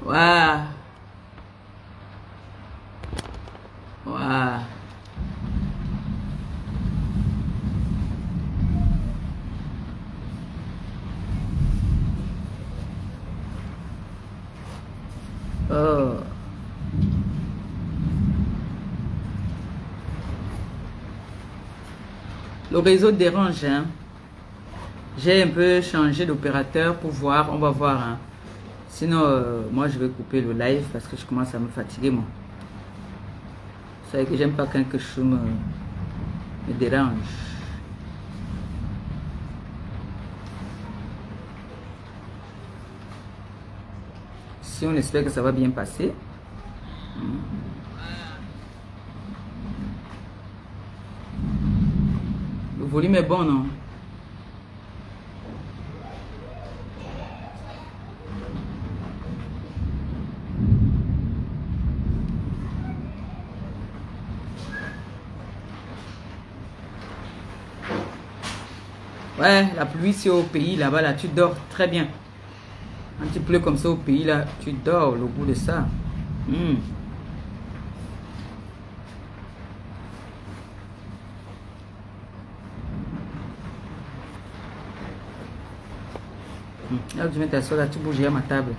Waouh. Waouh. Oh. Le réseau dérange, hein. J'ai un peu changé d'opérateur pour voir, on va voir, hein. Sinon, moi je vais couper le live parce que je commence à me fatiguer, moi. Vous savez que j'aime pas quand quelque chose me dérange. Si on espère que ça va bien passer. Le volume est bon, non? Ouais, la pluie, c'est au pays, là-bas, là, tu dors très bien. Quand il pleut comme ça au pays, là, tu dors le goût de ça. Là, tu mets t'asseoir là, tu bouges à ma table.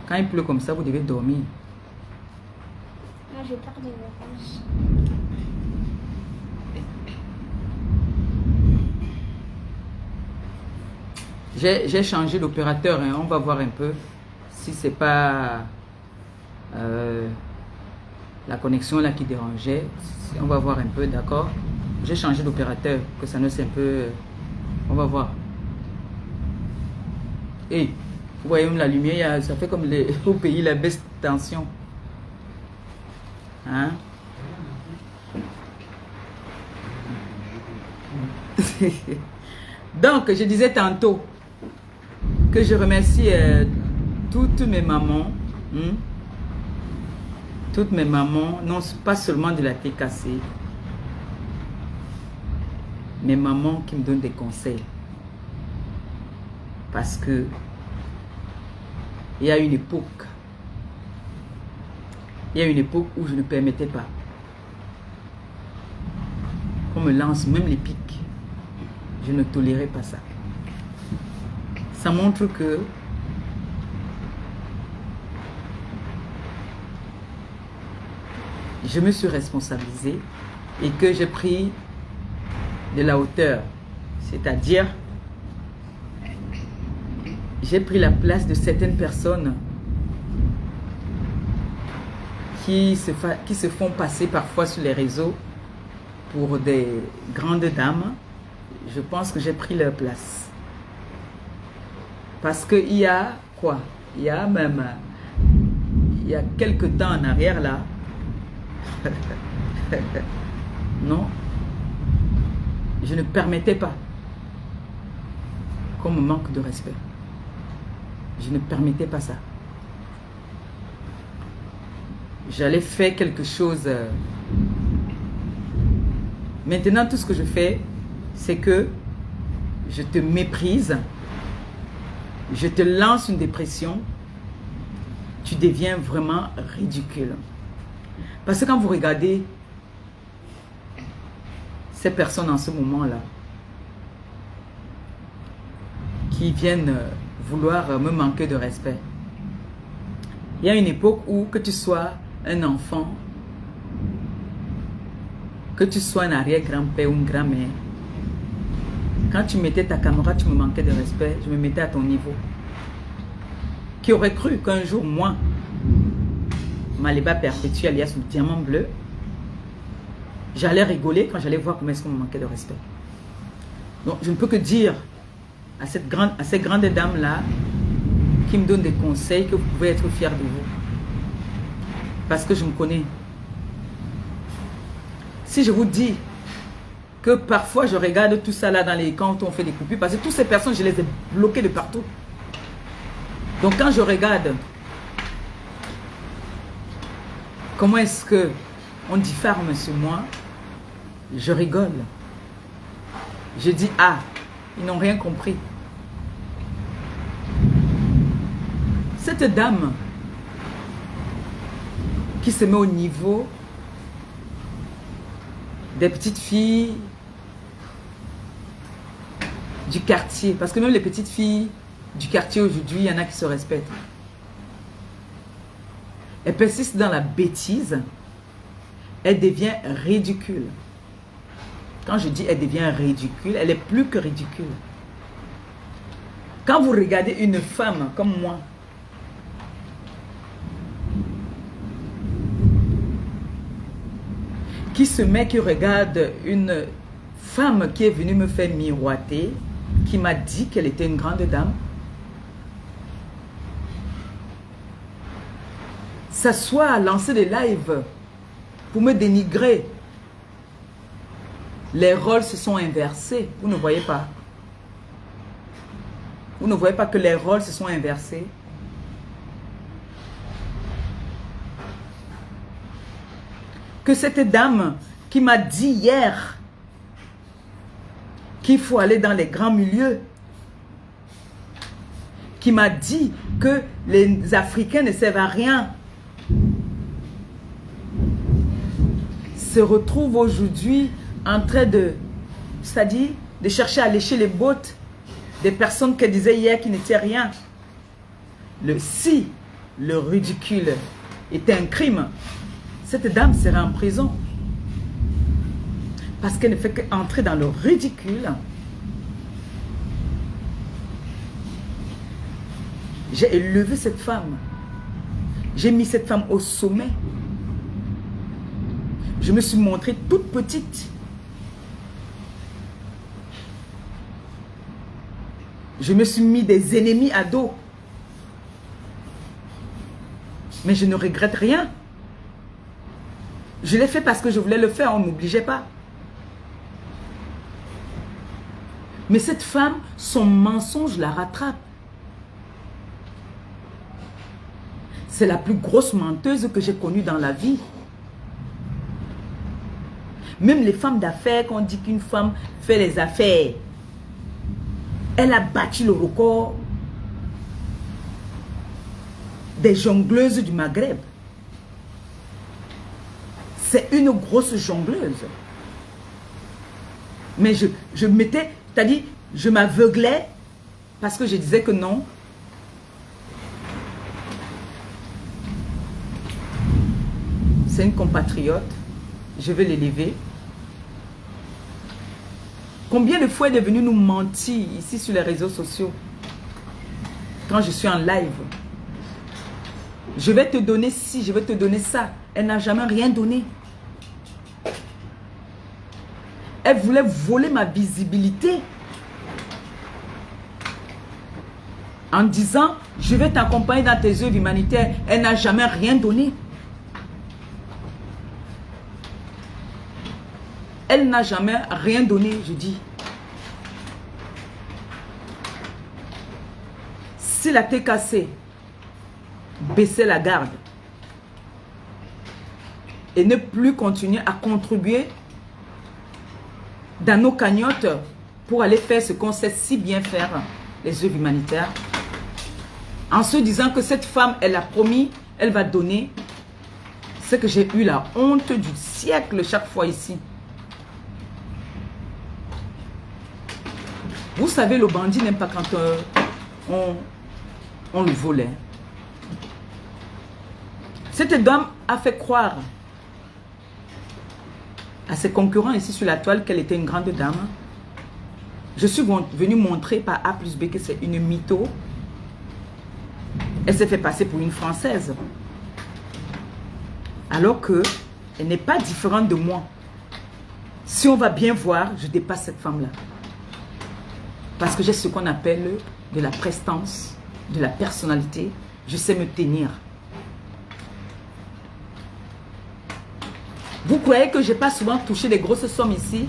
Quand il pleut comme ça, vous devez dormir. Moi, j'ai peur des vacances. J'ai changé d'opérateur, hein. On va voir un peu si c'est pas la connexion là qui dérangeait. On va voir un peu, d'accord? J'ai changé d'opérateur, que ça ne c'est un peu... On va voir. Et vous voyez même la lumière, ça fait comme au pays la baisse de tension. Hein? Donc, je disais tantôt que je remercie toutes mes mamans. Toutes mes mamans, non pas seulement de la TKC, mes mamans qui me donnent des conseils. Parce que il y a une époque où je ne permettais pas qu'on me lance même les pics. Je ne tolérais pas ça. Ça montre que je me suis responsabilisée et que j'ai pris de la hauteur. C'est-à-dire, j'ai pris la place de certaines personnes qui se font passer parfois sur les réseaux pour des grandes dames. Je pense que j'ai pris leur place. Parce qu'il y a quoi? Il y a quelques temps en arrière là. Non. Je ne permettais pas qu'on me manque de respect. Je ne permettais pas ça. J'allais faire quelque chose. Maintenant, tout ce que je fais, c'est que je te méprise, je te lance une dépression, tu deviens vraiment ridicule. Parce que quand vous regardez ces personnes en ce moment-là, qui viennent vouloir me manquer de respect, il y a une époque où que tu sois un enfant, que tu sois un arrière-grand-père ou une grand-mère, quand tu mettais ta caméra, tu me manquais de respect, je me mettais à ton niveau. Qui aurait cru qu'un jour, moi, Maliba perpétue alias le diamant bleu, j'allais rigoler quand j'allais voir comment est-ce qu'on me manquait de respect. Donc, je ne peux que dire à ces grandes dames-là qui me donnent des conseils que vous pouvez être fiers de vous. Parce que je me connais. Si je vous dis que parfois je regarde tout ça là quand on fait des coupures, parce que toutes ces personnes, je les ai bloquées de partout. Donc quand je regarde comment est-ce que on diffame sur moi, je rigole. Je dis, ah, Ils n'ont rien compris. Cette dame qui se met au niveau des petites filles du quartier, parce que même les petites filles du quartier aujourd'hui, il y en a qui se respectent. Elle persiste dans la bêtise, elle devient ridicule. Quand je dis elle devient ridicule, elle est plus que ridicule. Quand vous regardez une femme comme moi, qui regarde une femme qui est venue me faire miroiter, qui m'a dit qu'elle était une grande dame, s'assoit à lancer des lives pour me dénigrer. Les rôles se sont inversés. Vous ne voyez pas? Vous ne voyez pas que les rôles se sont inversés? Que cette dame qui m'a dit hier qu'il faut aller dans les grands milieux, qui m'a dit que les Africains ne servent à rien, se retrouve aujourd'hui en train de, c'est-à-dire de chercher à lécher les bottes des personnes qu'elle disait hier qui n'étaient rien. Si le ridicule était un crime, cette dame serait en prison. Parce qu'elle ne fait qu'entrer dans le ridicule. J'ai élevé cette femme. J'ai mis cette femme au sommet. Je me suis montrée toute petite. Je me suis mis des ennemis à dos. Mais je ne regrette rien. Je l'ai fait parce que je voulais le faire, on ne m'obligeait pas. Mais cette femme, son mensonge la rattrape. C'est la plus grosse menteuse que j'ai connue dans la vie. Même les femmes d'affaires, quand on dit qu'une femme fait les affaires, elle a battu le record des jongleuses du Maghreb. C'est une grosse jongleuse. Mais je mettais, c'est-à-dire, je m'aveuglais parce que je disais que non. C'est une compatriote. Je vais l'élever. Combien de fois elle est venue nous mentir ici sur les réseaux sociaux quand je suis en live? Je vais te donner ci, je vais te donner ça. Elle n'a jamais rien donné. Elle voulait voler ma visibilité en disant, je vais t'accompagner dans tes œuvres humanitaires. Elle n'a jamais rien donné. Elle n'a jamais rien donné, je dis. Si la tête cassée, baissez la garde et ne plus continuer à contribuer dans nos cagnottes pour aller faire ce qu'on sait si bien faire, les œuvres humanitaires, en se disant que cette femme, elle a promis, elle va donner. C'est que j'ai eu la honte du siècle chaque fois ici. Vous savez, le bandit n'aime pas quand on le volait. Cette dame a fait croire à ses concurrents ici sur la toile qu'elle était une grande dame. Je suis venue montrer par A plus B que c'est une mytho. Elle s'est fait passer pour une Française. Alors qu'elle n'est pas différente de moi. Si on va bien voir, je dépasse cette femme-là. Parce que j'ai ce qu'on appelle de la prestance, de la personnalité. Je sais me tenir. Vous croyez que je n'ai pas souvent touché des grosses sommes ici?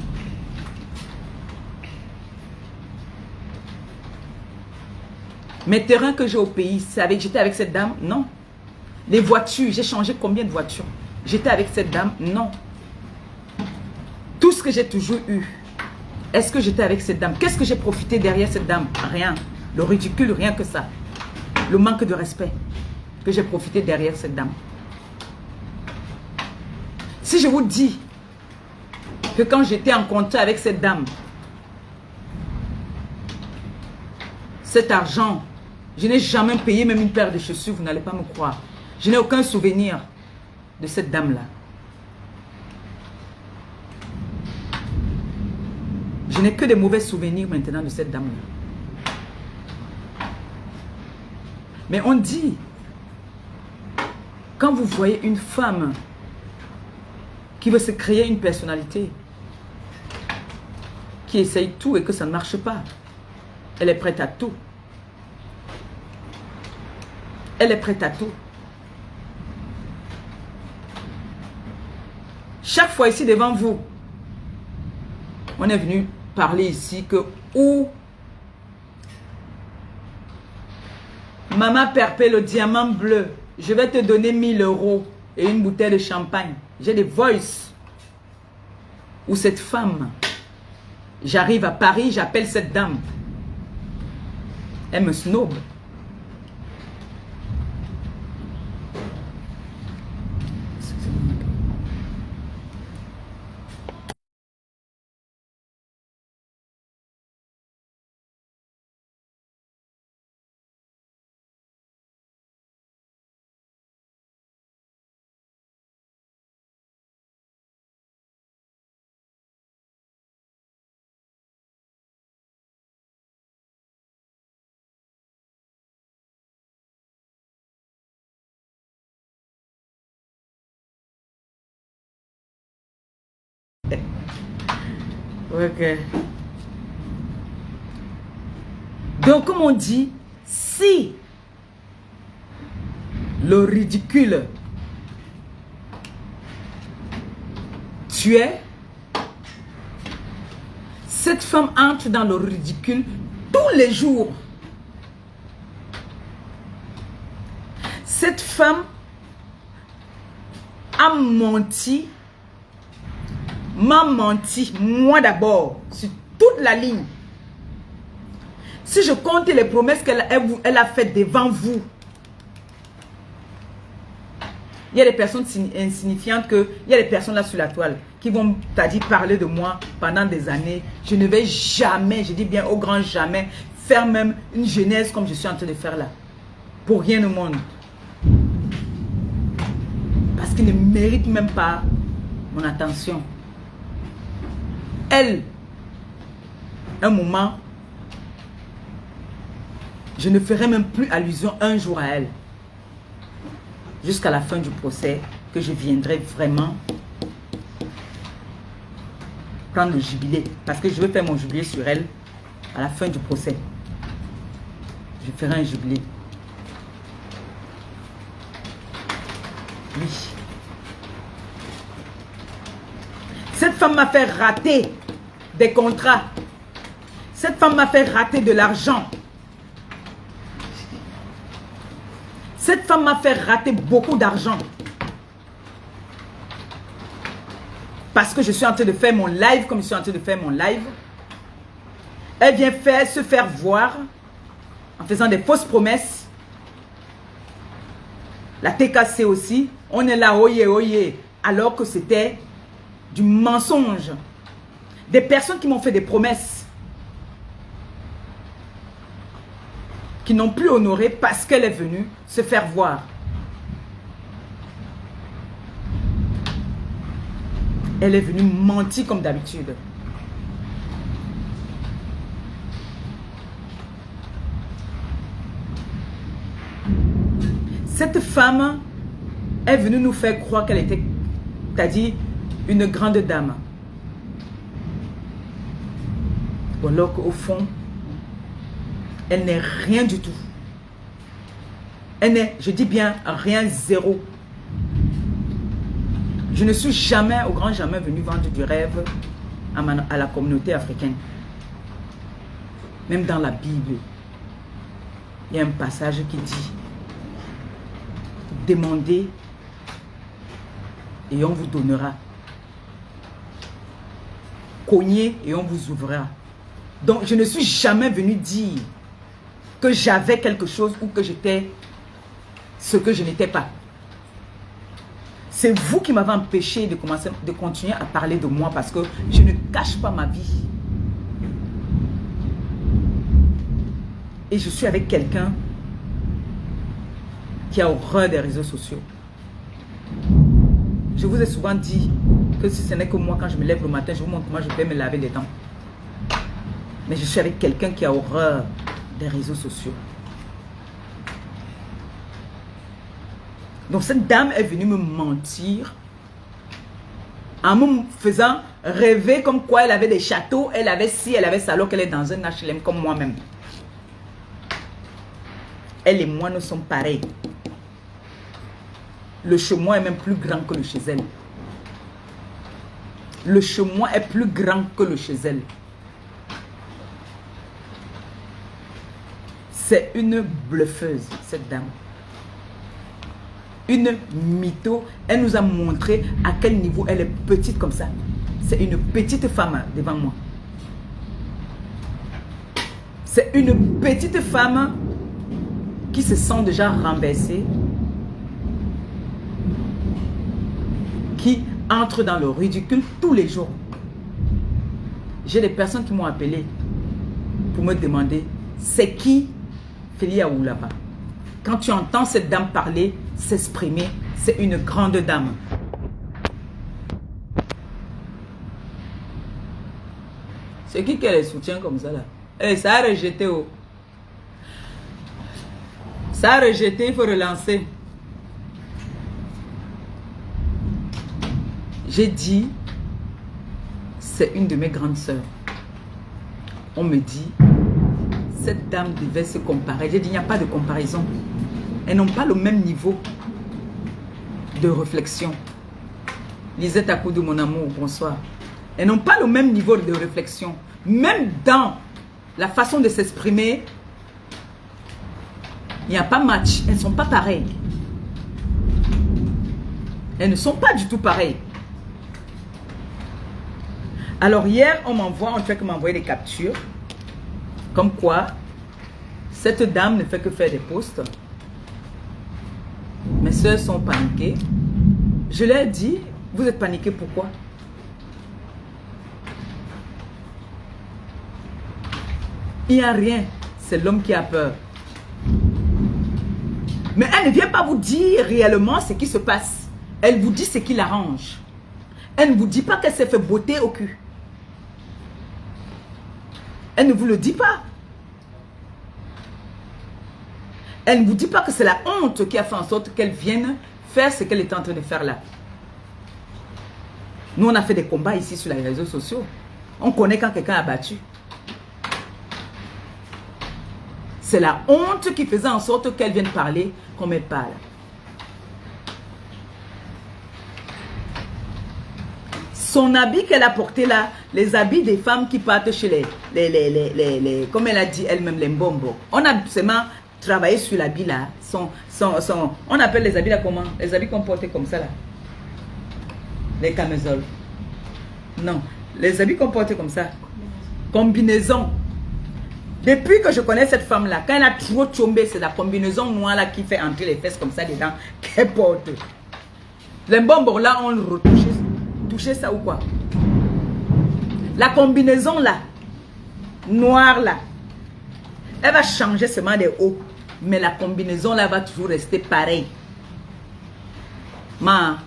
Mes terrains que j'ai au pays, j'étais avec cette dame? Non. Les voitures, j'ai changé combien de voitures? J'étais avec cette dame? Non. Tout ce que j'ai toujours eu, est-ce que j'étais avec cette dame? Qu'est-ce que j'ai profité derrière cette dame? Rien. Le ridicule, rien que ça. Le manque de respect que j'ai profité derrière cette dame. Si je vous dis que quand j'étais en contact avec cette dame, cet argent, je n'ai jamais payé même une paire de chaussures, vous n'allez pas me croire. Je n'ai aucun souvenir de cette dame-là. Je n'ai que des mauvais souvenirs maintenant de cette dame-là. Mais on dit, quand vous voyez une femme qui veut se créer une personnalité, qui essaye tout et que ça ne marche pas, elle est prête à tout. Elle est prête à tout. Chaque fois ici devant vous, on est venu parler ici que où Maman Perpé, le diamant bleu, je vais te donner 1000 € et une bouteille de champagne. J'ai des voices où cette femme, j'arrive à Paris, j'appelle cette dame. Elle me snob. Ok. Donc, comme on dit, si le ridicule tu es, cette femme entre dans le ridicule tous les jours. Cette femme a menti, m'a menti, moi d'abord, sur toute la ligne. Si je compte les promesses qu'elle a faites devant vous, il y a des personnes insignifiantes, il y a des personnes là sur la toile qui vont, parler de moi pendant des années. Je ne vais jamais, je dis bien au grand jamais, faire même une genèse comme je suis en train de faire là. Pour rien au monde. Parce qu'ils ne méritent même pas mon attention. Elle, un moment, je ne ferai même plus allusion un jour à elle. Jusqu'à la fin du procès, que je viendrai vraiment prendre le jubilé. Parce que je veux faire mon jubilé sur elle à la fin du procès. Je ferai un jubilé. Oui. Cette femme m'a fait rater des contrats. Cette femme m'a fait rater de l'argent. Cette femme m'a fait rater beaucoup d'argent. Parce que je suis en train de faire mon live comme je suis en train de faire mon live. Elle vient se faire voir en faisant des fausses promesses. La TKC aussi. On est là, oyez, oyez. Alors que c'était du mensonge. Des personnes qui m'ont fait des promesses. Qui n'ont plus honoré parce qu'elle est venue se faire voir. Elle est venue mentir comme d'habitude. Cette femme est venue nous faire croire qu'elle était, c'est-à-dire une grande dame. Alors qu'au fond, elle n'est rien du tout. Elle n'est, je dis bien, rien, zéro. Je ne suis jamais, au grand jamais, venu vendre du rêve à la communauté africaine. Même dans la Bible, il y a un passage qui dit, demandez et on vous donnera. cognez et on vous ouvrira. Donc, je ne suis jamais venu dire que j'avais quelque chose ou que j'étais ce que je n'étais pas. C'est vous qui m'avez empêché de continuer à parler de moi parce que je ne cache pas ma vie. Et je suis avec quelqu'un qui a horreur des réseaux sociaux. Je vous ai souvent dit que si ce n'est que moi, quand je me lève le matin, je vous montre comment je vais me laver les dents. Mais je suis avec quelqu'un qui a horreur des réseaux sociaux. Donc cette dame est venue me mentir en me faisant rêver comme quoi elle avait des châteaux, elle avait ci, elle avait ça, alors qu'elle est dans un HLM comme moi-même. Elle et moi, nous sommes pareils. Le chez moi est même plus grand que le chez elle. Le chez moi est plus grand que le chez elle. C'est une bluffeuse, cette dame. Une mytho. Elle nous a montré à quel niveau elle est petite comme ça. C'est une petite femme devant moi. C'est une petite femme qui se sent déjà renversée, qui entre dans le ridicule tous les jours. J'ai des personnes qui m'ont appelé pour me demander c'est qui Félia Oulaba. Quand tu entends cette dame parler, s'exprimer, c'est une grande dame. C'est qui les soutient comme ça là? Eh, ça a rejeté. Oh. Ça a rejeté, il faut relancer. J'ai dit, c'est une de mes grandes sœurs. On me dit, cette dame devait se comparer. J'ai dit, il n'y a pas de comparaison. Elles n'ont pas le même niveau de réflexion. Lisette Akoudou, mon amour, bonsoir. Elles n'ont pas le même niveau de réflexion. Même dans la façon de s'exprimer, il n'y a pas match. Elles ne sont pas pareilles. Elles ne sont pas du tout pareilles. Alors hier, on ne fait que m'envoyer des captures. Comme quoi, cette dame ne fait que faire des posts. Mes soeurs sont paniquées. Je leur ai dit, vous êtes paniquées pourquoi? Il n'y a rien. C'est l'homme qui a peur. Mais elle ne vient pas vous dire réellement ce qui se passe. Elle vous dit ce qui l'arrange. Elle ne vous dit pas qu'elle s'est fait botter au cul. Elle ne vous le dit pas. Elle ne vous dit pas que c'est la honte qui a fait en sorte qu'elle vienne faire ce qu'elle est en train de faire là. Nous, on a fait des combats ici sur les réseaux sociaux. On connaît quand quelqu'un a battu. C'est la honte qui faisait en sorte qu'elle vienne parler comme elle parle. Son habit qu'elle a porté là, les habits des femmes qui partent chez les comme elle a dit elle-même, les mbombo. On a seulement travaillé sur l'habit là. On appelle les habits là comment? Les habits qu'on portait comme ça là. Les camisoles. Non, les habits qu'on portait comme ça. Combinaison. Depuis que je connais cette femme là, quand elle a trop tombé, c'est la combinaison noire là qui fait entrer les fesses comme ça dedans qu'elle porte. Les bonbons là, on le retouche. Toucher ça ou quoi? La combinaison là, noire là, elle va changer seulement des hauts. Mais la combinaison là va toujours rester pareille. Ma,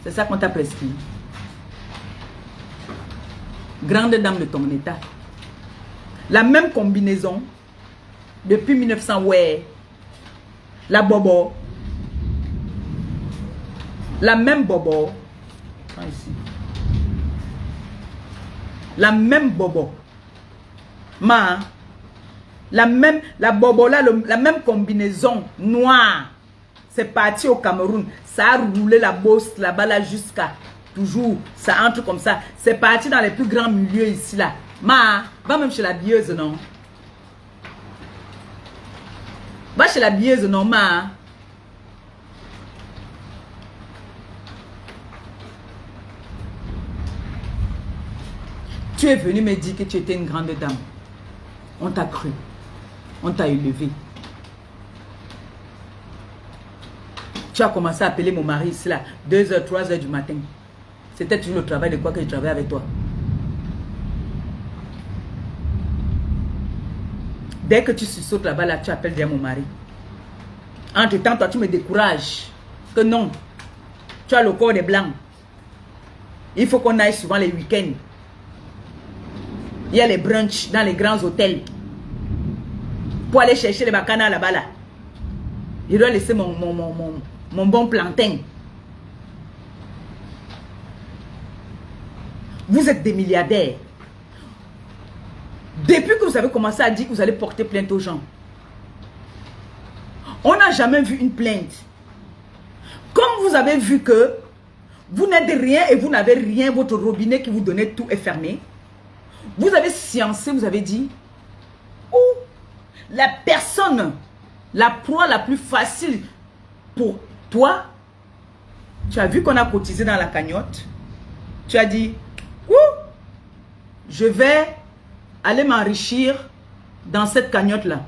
c'est ça qu'on t'a prescrit. Grande dame de ton état. La même combinaison depuis 1900, ouais. La bobo. La même bobo. Ici. La même bobo. La bobo là, la même combinaison noire. C'est parti au Cameroun. Ça a roulé la bosse là-bas là jusqu'à toujours. Ça entre comme ça. C'est parti dans les plus grands milieux ici là. Va même chez la bieuse, non? Va chez la bieuse, non, Tu es venu me dire que tu étais une grande dame. On t'a cru. On t'a élevé. Tu as commencé à appeler mon mari ici là, 2h, 3h du matin. C'était toujours le travail de quoi que je travaillais avec toi. Dès que tu sautes là-bas, là, tu appelles déjà mon mari. Entre-temps, toi, tu me décourages. Que non. Tu as le corps des blancs. Il faut qu'on aille souvent les week-ends. Il y a les brunchs dans les grands hôtels. Pour aller chercher les bacanas là-bas là. Je dois laisser mon bon plantain. Vous êtes des milliardaires. Depuis que vous avez commencé à dire que vous allez porter plainte aux gens, on n'a jamais vu une plainte. Comme vous avez vu que vous n'êtes rien et vous n'avez rien, votre robinet qui vous donnait tout est fermé, vous avez sciencé, vous avez dit, oh, la personne, la proie la plus facile pour toi, tu as vu qu'on a cotisé dans la cagnotte, tu as dit, ouh, je vais aller m'enrichir dans cette cagnotte-là.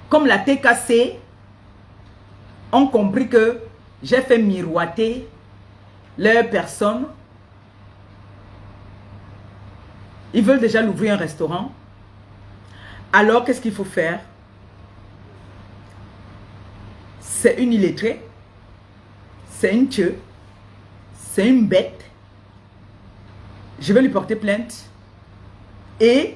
Comme la TKC ont compris que j'ai fait miroiter leur personne, ils veulent déjà l'ouvrir un restaurant. Alors, qu'est-ce qu'il faut faire? C'est une illettrée, c'est une tueuse, c'est une bête. Je vais lui porter plainte et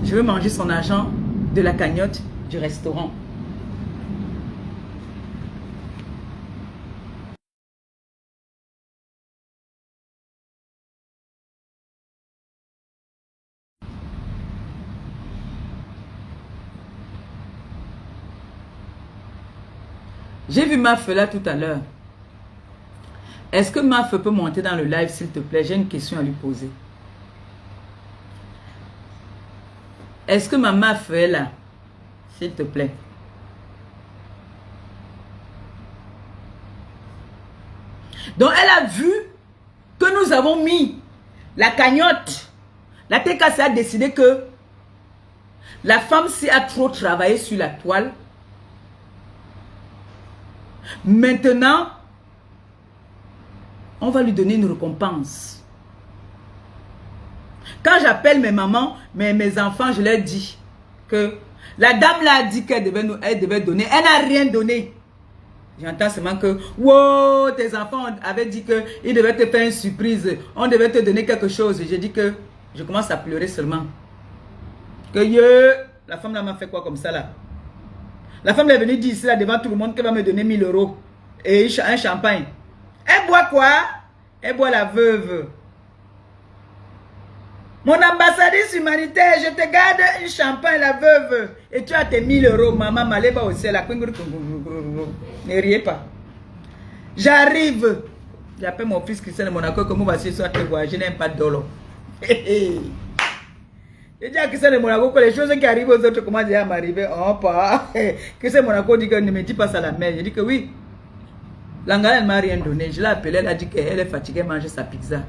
je vais manger son argent de la cagnotte du restaurant. J'ai vu Maf là tout à l'heure. Est-ce que Maf peut monter dans le live s'il te plaît? J'ai une question à lui poser. Est-ce que ma Maf est là? S'il te plaît. Donc elle a vu que nous avons mis la cagnotte. La TKC a décidé que la femme si a trop travaillé sur la toile. Maintenant, on va lui donner une récompense. Quand j'appelle mes mamans, mes enfants, je leur dis que la dame là a dit qu'elle devait donner. Elle n'a rien donné. J'entends seulement que, wow, tes enfants avaient dit qu'ils devaient te faire une surprise. On devait te donner quelque chose. J'ai dit que je commence à pleurer seulement. Que la femme là m'a fait quoi comme ça là? La femme est venue dire ici là devant tout le monde qu'elle va me donner 1000 € et un champagne. Elle boit quoi? Elle boit la veuve. Mon ambassadrice humanitaire, je te garde un champagne, la veuve. Et tu as tes 1000 €. Maman, m'allez au ciel. Ne riez pas. J'arrive. J'appelle mon fils Christian de Monaco. Comme va se soit je n'aime pas de dollar. Je dis à Christian de Monaco que les choses qui arrivent aux autres commencent déjà à m'arriver. Oh, pas. Christian de Monaco dit que ne me dis pas ça à la mère. Je dis que oui. L'Angala, elle ne m'a rien donné. Je l'ai appelée, elle a dit qu'elle est fatiguée, elle mange sa pizza.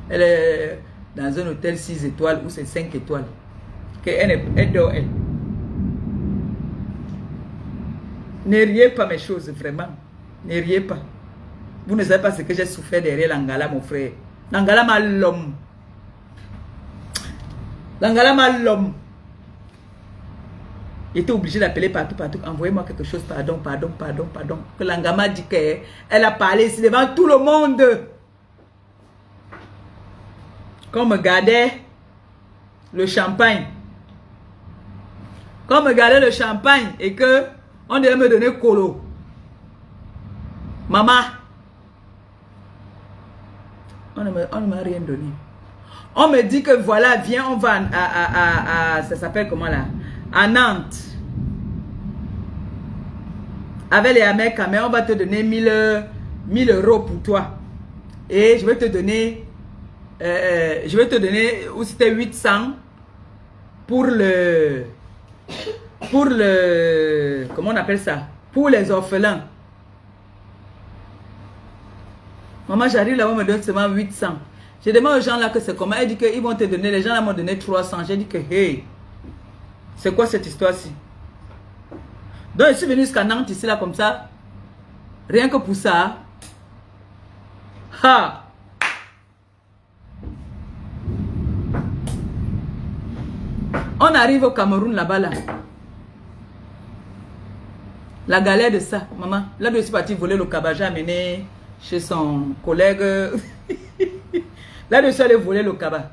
Elle est dans un hôtel 6 étoiles ou c'est 5 étoiles. Elle dort, elle. Ne riez pas mes choses, vraiment. Ne riez pas. Vous ne savez pas ce que j'ai souffert derrière l'Angala, mon frère. L'Angala m'a l'homme. L'Angala m'a l'homme. J'étais obligé d'appeler partout. Envoyez-moi quelque chose, pardon. Que l'Angama dit qu'elle a parlé ici devant tout le monde. Qu'on me gardait le champagne. Qu'on me gardait le champagne et que on devait me donner colo. Maman. On ne m'a rien donné. On me dit que voilà, viens, on va ça s'appelle comment là? À Nantes. Avec les Américains, on va te donner 1000 € pour toi. Et je vais te donner, où c'était 800 pour le, comment on appelle ça? Pour les orphelins. Maman, j'arrive là-bas, on me donne seulement 800. Je demande aux gens là que c'est comment. Elle dit qu'ils vont te donner, les gens là m'ont donné 300. J'ai dit que, hey, c'est quoi cette histoire-ci? Donc, je suis venu jusqu'à Nantes, ici, là, comme ça. Rien que pour ça. Ha! On arrive au Cameroun, là-bas, là. La galère de ça, maman. Là, je suis parti voler le cabas. J'ai amené chez son collègue. Là, je suis allé voler le cabas.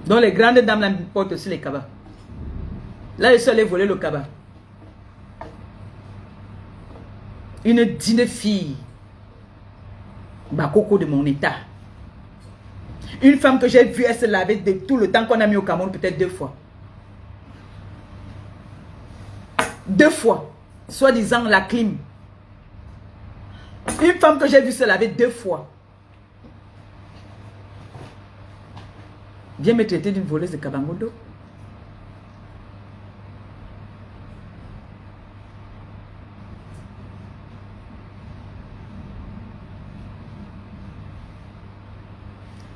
Donc, les grandes dames, là, portent aussi les cabas. Là, je suis allé voler le cabas. Une digne fille. Bakoko de mon état. Une femme que j'ai vue, elle se lavait de tout le temps qu'on a mis au Cameroun, peut-être 2 fois. 2 fois. Soi-disant la clim. Une femme que j'ai vue se laver 2 fois. Viens me traiter d'une voleuse de Kabangondo.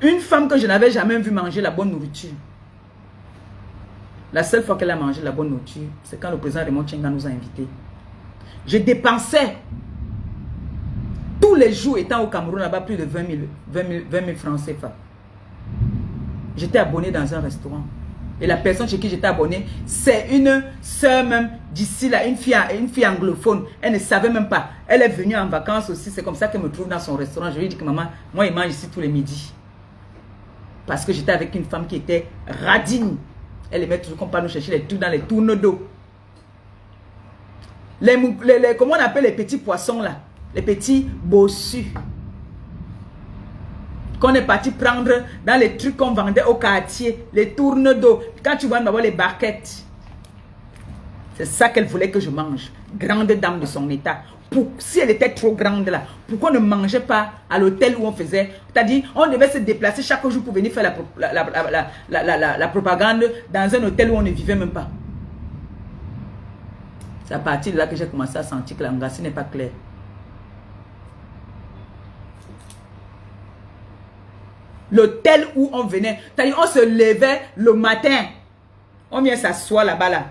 Une femme que je n'avais jamais vue manger la bonne nourriture. La seule fois qu'elle a mangé la bonne nourriture, c'est quand le président Raymond Tchenga nous a invités. Je dépensais tous les jours étant au Cameroun là-bas plus de 20 000 francs CFA. J'étais abonné dans un restaurant. Et la personne chez qui j'étais abonné, c'est une soeur même d'ici là, une fille anglophone. Elle ne savait même pas. Elle est venue en vacances aussi. C'est comme ça qu'elle me trouve dans son restaurant. Je lui ai dit que maman, moi, il mange ici tous les midis. Parce que j'étais avec une femme qui était radine. Elle aimait toujours qu'on parle nous chercher les trucs dans les tournes d'eau. Comment on appelle les petits poissons là? Les petits bossus. Qu'on est parti prendre dans les trucs qu'on vendait au quartier. Les tournes d'eau. Quand tu vois d'abord les barquettes. C'est ça qu'elle voulait que je mange. Grande dame de son état. Si elle était trop grande là, pourquoi on ne mangeait pas à l'hôtel où on faisait? C'est-à-dire, on devait se déplacer chaque jour pour venir faire la propagande dans un hôtel où on ne vivait même pas. C'est à partir de là que j'ai commencé à sentir que la Ngassi n'est pas claire. L'hôtel où on venait, c'est-à-dire on se levait le matin, on vient s'asseoir là-bas là.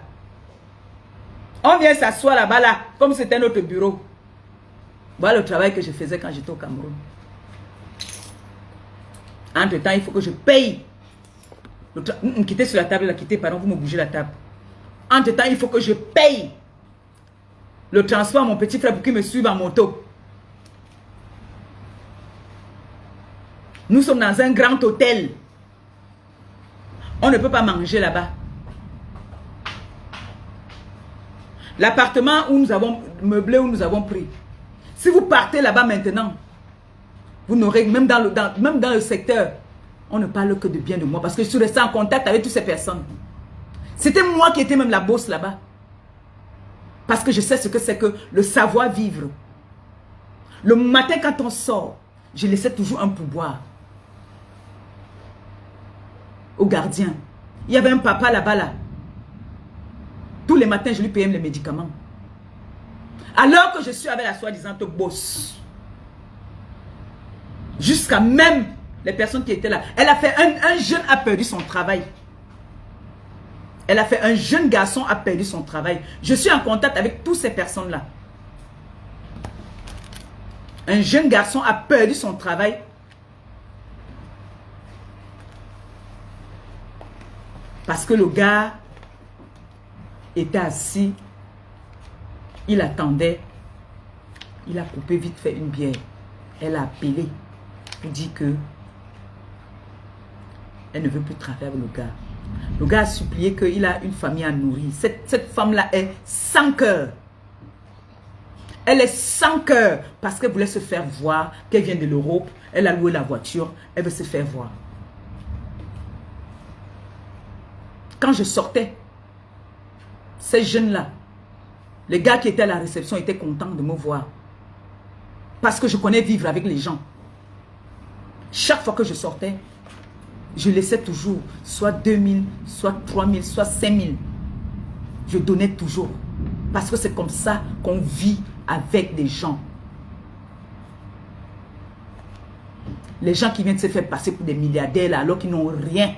On vient s'asseoir là-bas là, comme c'était notre bureau. Voilà le travail que je faisais quand j'étais au Cameroun. Entre-temps, il faut que je paye. Quittez sur la table, là, quittez, pardon, vous me bougez la table. Entre-temps, il faut que je paye le transport à mon petit frère pour qu'il me suive en moto. Nous sommes dans un grand hôtel. On ne peut pas manger là-bas. L'appartement où nous avons meublé, où nous avons pris. Si vous partez là-bas maintenant, vous n'aurez, même dans le secteur, on ne parle que de bien de moi. Parce que je suis resté en contact avec toutes ces personnes. C'était moi qui étais même la bosse là-bas. Parce que je sais ce que c'est que le savoir-vivre. Le matin quand on sort, je laissais toujours un pourboire au gardien. Il y avait un papa là-bas là. Tous les matins, je lui payais les médicaments. Alors que je suis avec la soi-disant boss. Jusqu'à même les personnes qui étaient là. Elle a fait, un jeune a perdu son travail. Elle a fait, un jeune garçon a perdu son travail. Je suis en contact avec toutes ces personnes-là. Un jeune garçon a perdu son travail. Parce que le gars était assis, il attendait, il a coupé vite fait une bière. Elle a appelé pour dire que elle ne veut plus travailler avec le gars. Le gars a supplié qu'il a une famille à nourrir. Cette femme-là est sans cœur. Elle est sans cœur parce qu'elle voulait se faire voir, qu'elle vient de l'Europe, elle a loué la voiture, elle veut se faire voir. Quand je sortais, ces jeunes-là, les gars qui étaient à la réception étaient contents de me voir. Parce que je connais vivre avec les gens. Chaque fois que je sortais, je laissais toujours soit 2000, soit 3000, soit 5000. Je donnais toujours. Parce que c'est comme ça qu'on vit avec des gens. Les gens qui viennent se faire passer pour des milliardaires là, alors qu'ils n'ont rien.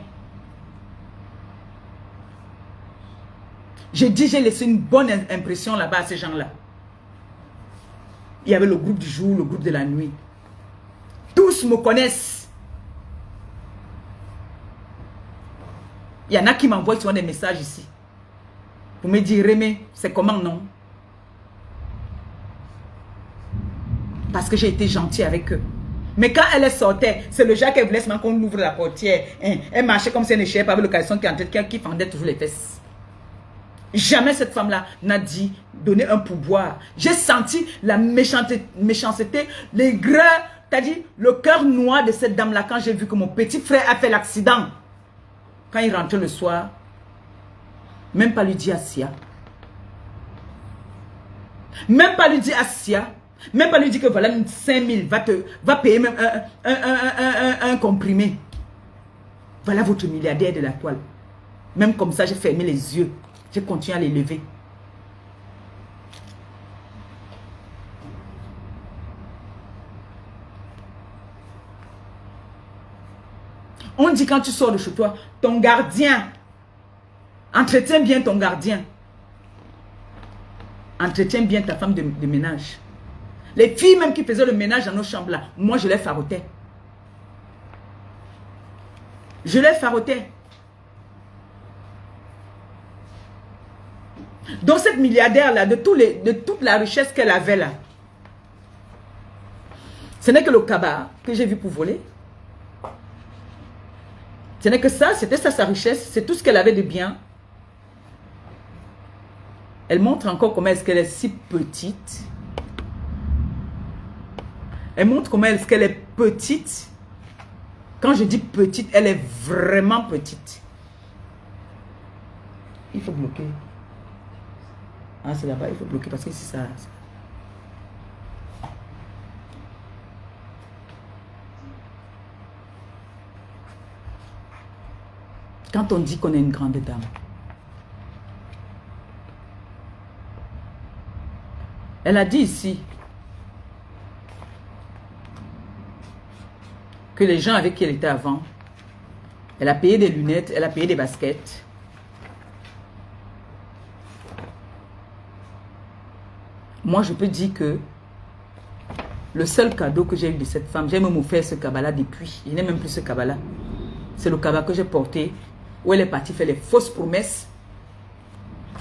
J'ai dit, j'ai laissé une bonne impression là-bas à ces gens-là. Il y avait le groupe du jour, le groupe de la nuit. Tous me connaissent. Il y en a qui m'envoient souvent des messages ici. Pour me dire, Rémé, c'est comment non? Parce que j'ai été gentil avec eux. Mais quand elle sortait, c'est le genre qu'elle voulait seulement qu'on ouvre la portière. Elle marchait comme si elle ne cherchait pas avec le caleçon qui fendait toujours les fesses. Jamais cette femme-là n'a dit donner un pourboire. J'ai senti la méchanceté, les gras, t'as dit le cœur noir de cette dame-là quand j'ai vu que mon petit frère a fait l'accident. Quand il rentrait le soir, même pas lui dire à Sia. Même pas lui dire à Sia. Même pas lui dire que voilà 5 000, va payer même un comprimé. Voilà votre milliardaire de la toile. Même comme ça, j'ai fermé les yeux. J'ai continué à les lever. On dit quand tu sors de chez toi, ton gardien, entretiens bien ton gardien. Entretiens bien ta femme de ménage. Les filles même qui faisaient le ménage dans nos chambres là, moi je les farotais. Je les farotais. Donc cette milliardaire là, de toute la richesse qu'elle avait là, ce n'est que le cabas que j'ai vu pour voler. Ce n'est que ça, c'était ça sa richesse, c'est tout ce qu'elle avait de bien. Elle montre encore comment est-ce qu'elle est si petite. Elle montre comment est-ce qu'elle est petite. Quand je dis petite, elle est vraiment petite. Il faut bloquer. Ah, c'est là-bas, il faut bloquer parce que c'est ça. Quand on dit qu'on est une grande dame, elle a dit ici que les gens avec qui elle était avant, elle a payé des lunettes, elle a payé des baskets. Moi, je peux dire que le seul cadeau que j'ai eu de cette femme, j'ai même offert ce cabas-là depuis. Il n'est même plus ce cabas-là. C'est le cabas que j'ai porté, où elle est partie faire les fausses promesses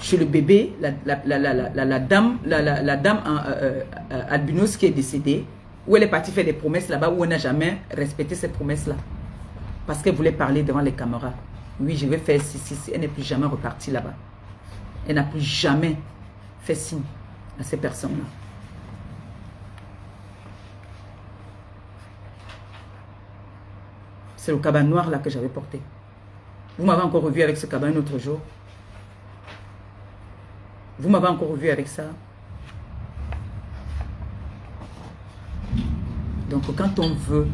chez le bébé, la dame albinos qui est décédée, où elle est partie faire des promesses là-bas, où elle n'a jamais respecté ces promesses-là. Parce qu'elle voulait parler devant les caméras. Oui, je vais faire ci. Elle n'est plus jamais repartie là-bas. Elle n'a plus jamais fait signe à ces personnes-là. C'est le cabas noir là que j'avais porté. Vous m'avez encore revu avec ce cabas un autre jour. Vous m'avez encore revu avec ça. Donc quand on veut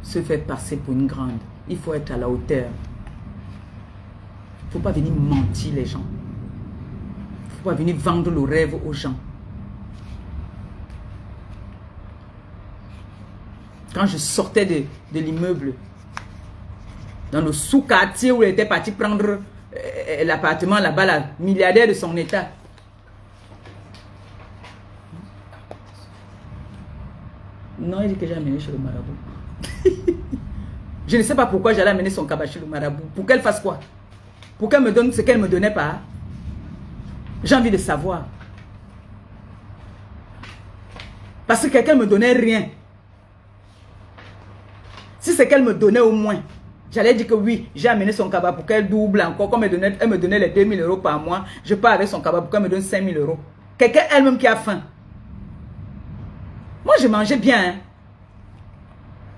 se faire passer pour une grande, il faut être à la hauteur. Il ne faut pas venir mentir les gens. Il ne faut pas venir vendre le rêve aux gens. Quand je sortais de l'immeuble, dans le sous-quartier où elle était partie prendre l'appartement là-bas, la milliardaire de son état. Non, il dit que j'ai amené chez le marabout. Je ne sais pas pourquoi j'allais amener son cabas chez le marabout. Pour qu'elle fasse quoi? Pour qu'elle me donne ce qu'elle ne me donnait pas? J'ai envie de savoir. Parce que quelqu'un ne me donnait rien. Si c'est qu'elle me donnait au moins, j'allais dire que oui, j'ai amené son cabas pour qu'elle double encore. Comme elle me donnait les 2000 € par mois, je pars avec son cabas pour qu'elle me donne 5000 €. Quelqu'un elle-même qui a faim. Moi, je mangeais bien. Hein.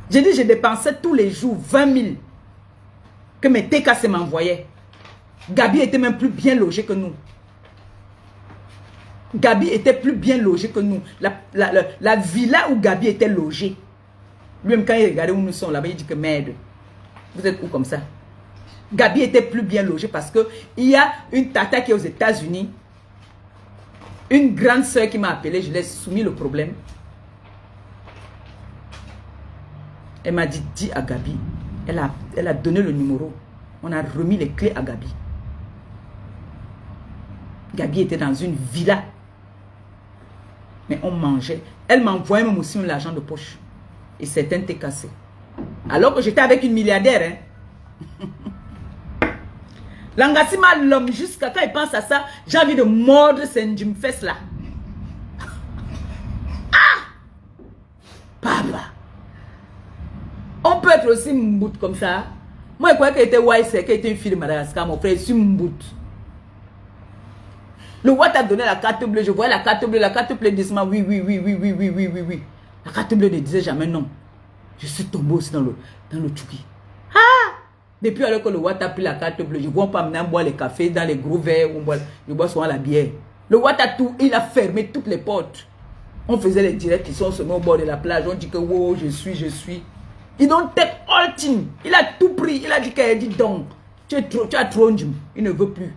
J'ai dit, je dépensais tous les jours 20 000 que mes TKC m'envoyaient. Gabi était même plus bien logé que nous. Gabi était plus bien logé que nous. La villa où Gabi était logée. Lui-même, quand il regardait où nous sommes là-bas, il dit que merde. Vous êtes où comme ça? Gabi était plus bien logé parce qu'il y a une tata qui est aux États-Unis. Une grande soeur qui m'a appelé, je lui ai soumis le problème. Elle m'a dit, dis à Gabi. Elle a donné le numéro. On a remis les clés à Gabi. Gabi était dans une villa. Mais on mangeait. Elle m'envoyait même aussi l'argent de poche. Et certains étaient cassés. Alors que j'étais avec une milliardaire. Hein. L'engassima l'homme, jusqu'à quand il pense à ça, j'ai envie de mordre ces Jim fesses là. Ah! Papa! On peut être aussi mbout comme ça. Moi, je croyais qu'elle était Wise, qu'elle était une fille de Madagascar. Mon frère, je suis mbout. Le Watt a donné la carte bleue. Je voyais la carte bleue disait oui, oui, oui, oui, oui, oui, oui, oui, oui. La carte bleue ne disait jamais non. Je suis tombé aussi dans le tchouki. Ah! Depuis alors que le Watt a pris la carte bleue, je ne vois pas maintenant boire les cafés dans les gros verres. Je bois souvent la bière. Le Watt a tout, il a fermé toutes les portes. On faisait les directs qui sont au bord de la plage. On dit que wow, je suis. Ils don't take all thing. Il a tout pris. Il a dit qu'elle dit donc. Tu as trop, il ne veut plus.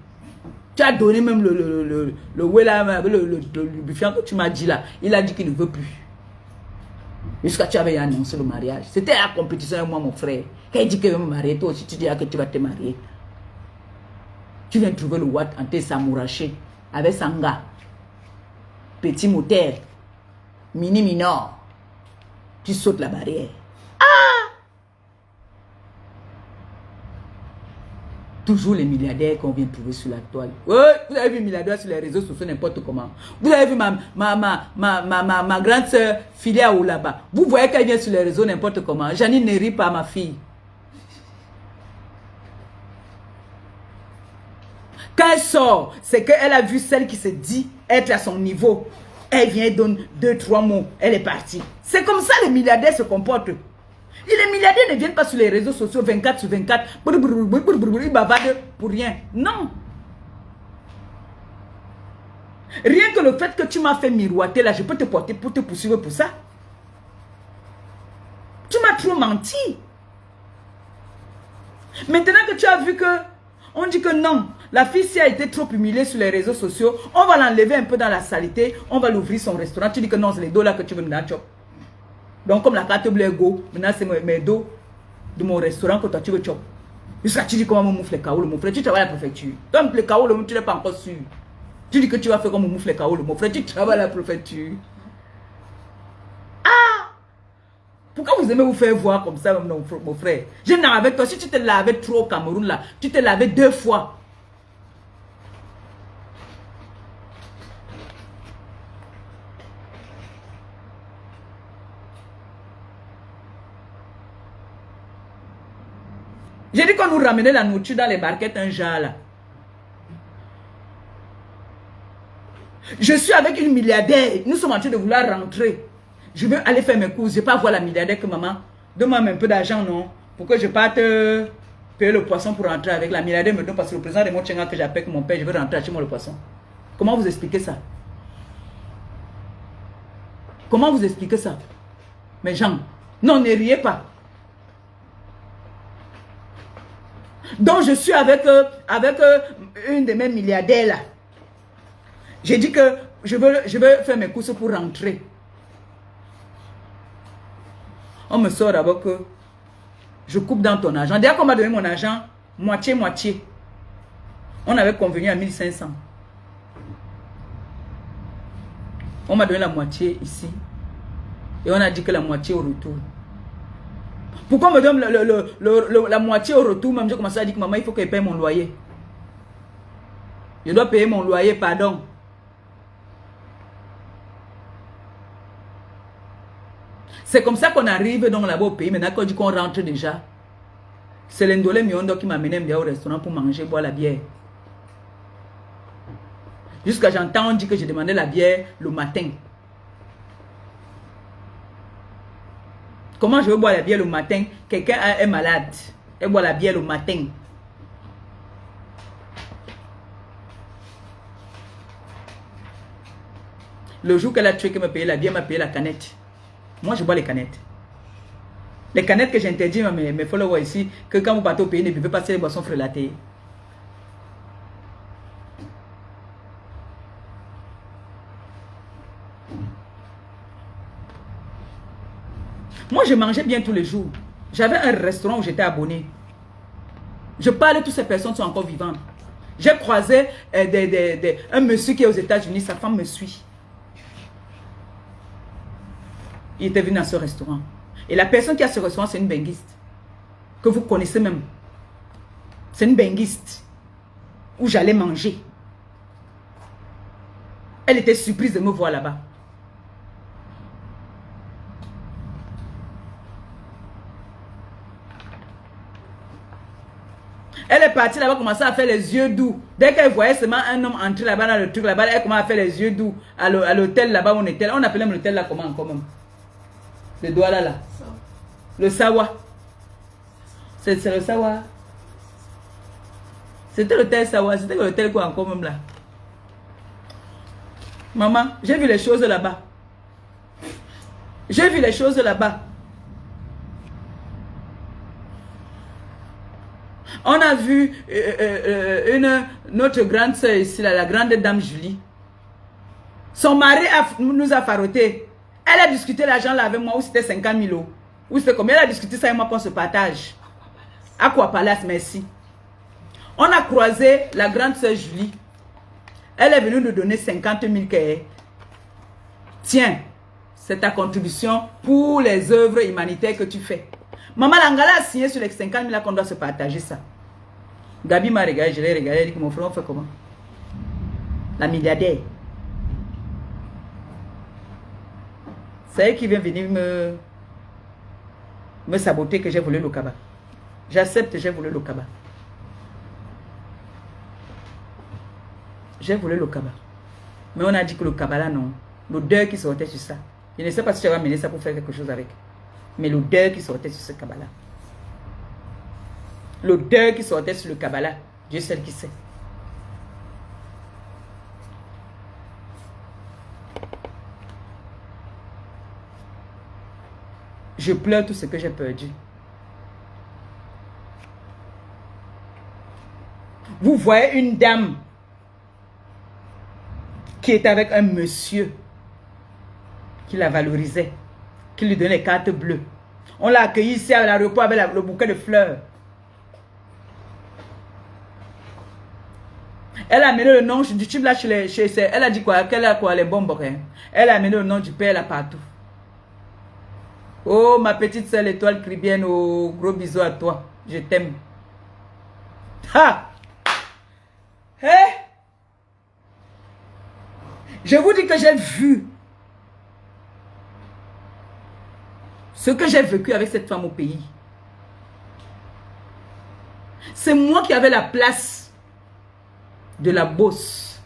Tu as donné même le lubrifiant que tu m'as dit là. Il a dit qu'il ne veut plus. Jusqu'à tu avais annoncé le mariage. C'était la compétition avec moi, mon frère. Quand il dit qu'il veut me marier, toi aussi tu dis que tu vas te marier. Tu viens trouver le Watt en tes samouraché avec Sanga. Petit moteur. Mini minor. Tu sautes la barrière. Toujours les milliardaires qu'on vient trouver sur la toile. Ouais, vous avez vu milliardaires sur les réseaux sociaux n'importe comment. Vous avez vu ma grande soeur filée à là-bas. Vous voyez qu'elle vient sur les réseaux n'importe comment. Janine ne rit pas ma fille. Quand elle sort, c'est qu'elle a vu celle qui se dit être à son niveau. Elle vient, donne 2-3 mots, elle est partie. C'est comme ça les milliardaires se comportent. Et les milliardaires ne viennent pas sur les réseaux sociaux 24 sur 24. Ils bavardent pour rien. Non. Rien que le fait que tu m'as fait miroiter là, je peux te porter pour te poursuivre pour ça. Tu m'as trop menti. Maintenant que tu as vu que on dit que non, la fille si a été trop humiliée sur les réseaux sociaux, on va l'enlever un peu dans la salité, on va l'ouvrir son restaurant. Tu dis que non, c'est les dos là que tu veux me donner. Donc, comme la carte bleue go, maintenant c'est mes dos de mon restaurant que toi tu veux chop. Jusqu'à tu dis comment mon moufle kaoul, mon frère, tu travailles à la préfecture. Donc, le kaoul, tu n'es pas encore sûr. Tu dis que tu vas faire comme mon moufle kaoul, mon frère, tu travailles à la préfecture. Ah! Pourquoi vous aimez vous faire voir comme ça, mon frère? Je n'en avec toi, si tu te lavais trop au Cameroun là, tu te lavais 2 fois. J'ai dit qu'on nous ramenait la nourriture dans les barquettes, un genre là. Je suis avec une milliardaire. Nous sommes en train de vouloir rentrer. Je veux aller faire mes courses. Je ne vais pas voir la milliardaire que maman. Donne-moi un peu d'argent, non? Pour que je parte payer le poisson pour rentrer avec la milliardaire. Me donne parce que le président de mon Tchenga que j'appelle mon père, je veux rentrer acheter moi le poisson. Comment vous expliquez ça? Comment vous expliquez ça? Mes gens, non, ne riez pas. Donc je suis avec une de mes milliardaires là. J'ai dit que je veux faire mes courses pour rentrer. On me sort d'abord que je coupe dans ton argent. D'ailleurs qu'on m'a donné mon argent, moitié. On avait convenu à 1500. On m'a donné la moitié ici. Et on a dit que la moitié au retour. Pourquoi on me donne la moitié au retour? Même j'ai commencé à dire que maman, il faut qu'elle paye mon loyer. Je dois payer mon loyer, pardon. C'est comme ça qu'on arrive donc là-bas au pays. Maintenant qu'on dit qu'on rentre déjà. C'est l'Indolé Miondo qui m'a mené au restaurant pour manger, boire la bière. Jusqu'à j'entends, on dit que j'ai demandé la bière le matin. Comment je veux boire la bière le matin? Quelqu'un est malade. Elle boit la bière le matin. Le jour qu'elle a tué, qu'elle m'a payé la bière, m'a payé la canette. Moi, je bois les canettes. Les canettes que j'interdis à mes followers ici, que quand vous partez au pays, ne buvez pas ces boissons frelatées. Moi, je mangeais bien tous les jours. J'avais un restaurant où j'étais abonné. Je parle, toutes ces personnes sont encore vivantes. J'ai croisé un monsieur qui est aux États-Unis, sa femme me suit. Il était venu dans ce restaurant. Et la personne qui a ce restaurant, c'est une benguiste. Que vous connaissez même. C'est une benguiste. Où j'allais manger. Elle était surprise de me voir là-bas. Elle est partie là-bas, commencer à faire les yeux doux. Dès qu'elle voyait seulement un homme entrer là-bas dans le truc là-bas, elle commençait à faire les yeux doux à l'hôtel là-bas où on était. On appelait l'hôtel là comment encore même? Le doigt là. Le Sawa. C'est le Sawa. C'était l'hôtel Sawa. C'était l'hôtel quoi encore même là. Maman, j'ai vu les choses là-bas. J'ai vu les choses là-bas. On a vu notre grande soeur ici, là, la grande dame Julie. Son mari nous a faroté. Elle a discuté l'argent là avec moi, où c'était 50 000 euros. Où c'était combien? Elle a discuté ça avec moi qu'on se partage. Aqua Palace, merci. On a croisé la grande soeur Julie. Elle est venue nous donner 50 000 qu'elle. Tiens, c'est ta contribution pour les œuvres humanitaires que tu fais. Maman Langala a signé sur les 50 000 là qu'on doit se partager ça. Gabi m'a regardé, je l'ai regardé, elle dit que mon frère, on fait comment? La milliardaire. C'est elle qui vient venir me saboter que j'ai volé le cabas. J'accepte que j'ai volé le cabas. J'ai volé le cabas. Mais on a dit que le cabas là, non. L'odeur qui sortait sur ça. Je ne sais pas si tu vas amener ça pour faire quelque chose avec. Mais l'odeur qui sortait sur ce cabas là. L'odeur qui sortait sur le cabas là. Dieu seul qui sait. Je pleure tout ce que j'ai perdu. Vous voyez une dame qui était avec un monsieur qui la valorisait, qui lui donnait carte bleue. On l'a accueilli ici à l'aéroport avec le bouquet de fleurs. Elle a amené le nom du tube là chez elle a dit quoi? Qu'elle a quoi? Les bombes. Hein? Elle a amené le nom du père là partout. Oh, ma petite sœur l'étoile caribéenne, oh, gros bisous à toi. Je t'aime. Ha! Hé! Hey! Je vous dis que j'ai vu ce que j'ai vécu avec cette femme au pays. C'est moi qui avais la place de la bosse.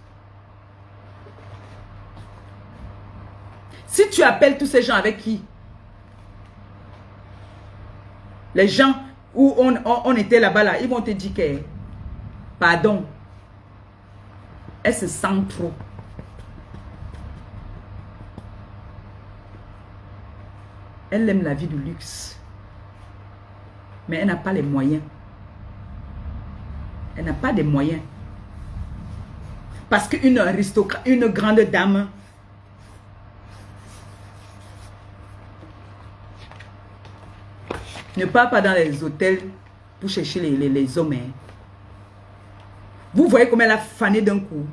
Si tu appelles tous ces gens avec qui? Les gens où on était là-bas, là, ils vont te dire que, pardon, elle se sent trop. Elle aime la vie de luxe. Mais elle n'a pas les moyens. Elle n'a pas de moyens. Parce qu'une aristocrate, une grande dame, ne part pas dans les hôtels pour chercher les hommes. Hein. Vous voyez comment elle a fané d'un coup.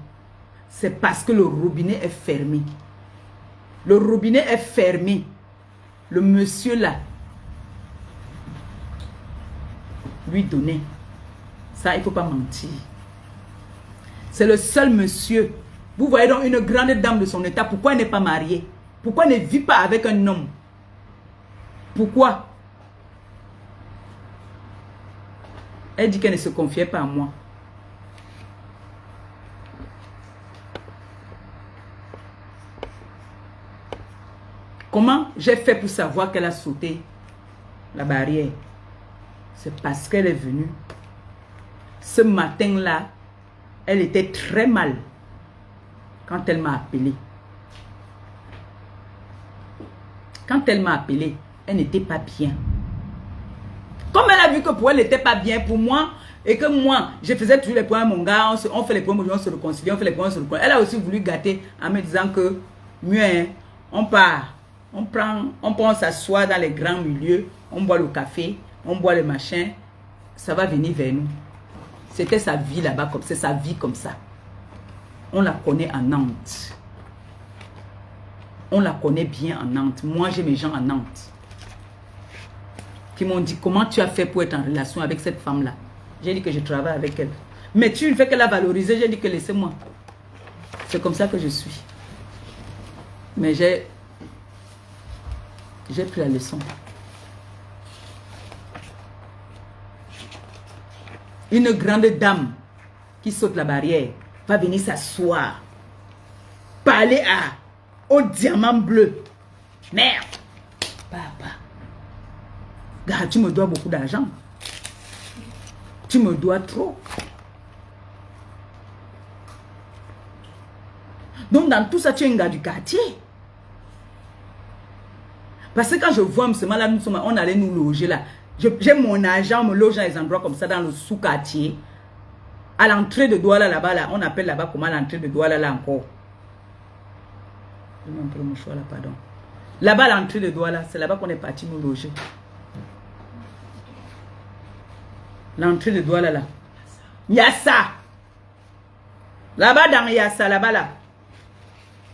C'est parce que le robinet est fermé. Le robinet est fermé. Le monsieur là, lui donner. Ça, il ne faut pas mentir. C'est le seul monsieur. Vous voyez donc une grande dame de son état. Pourquoi elle n'est pas mariée? Pourquoi elle ne vit pas avec un homme? Pourquoi? Elle dit qu'elle ne se confiait pas à moi. Comment j'ai fait pour savoir qu'elle a sauté la barrière? C'est parce qu'elle est venue. Ce matin-là, elle était très mal quand elle m'a appelé. Quand elle m'a appelé, elle n'était pas bien. Comme elle a vu que pour elle n'était pas bien pour moi, et que moi, je faisais toujours les points à mon gars, on fait les points, on se réconcilie, on fait les points, on se réconcilie. Elle a aussi voulu gâter en me disant que, mieux, on part. On prend s'asseoir dans les grands milieux, on boit le café, on boit le machin, ça va venir vers nous. C'était sa vie là-bas, c'est sa vie comme ça. On la connaît en Nantes. On la connaît bien en Nantes. Moi, j'ai mes gens en Nantes qui m'ont dit, comment tu as fait pour être en relation avec cette femme-là? J'ai dit que je travaille avec elle. Mais tu ne fais que la valoriser. J'ai dit que laissez-moi. C'est comme ça que je suis. Mais j'ai pris la leçon. Une grande dame qui saute la barrière va venir s'asseoir, parler au diamant bleu. Merde. Papa. Gars, tu me dois beaucoup d'argent. Tu me dois trop. Donc dans tout ça, tu es un gars du quartier. Parce que quand je vois ce là, on allait nous loger là. J'ai mon argent, me loge dans les endroits comme ça, dans le sous-quartier. À l'entrée de Douala là-bas, là, on appelle là-bas comment l'entrée de Douala là encore. Je vais montrer mon choix là, pardon. Là-bas, l'entrée de Douala, c'est là-bas qu'on est parti nous loger. L'entrée de Douala là. Yassa. Là-bas dans Yassa, là-bas là.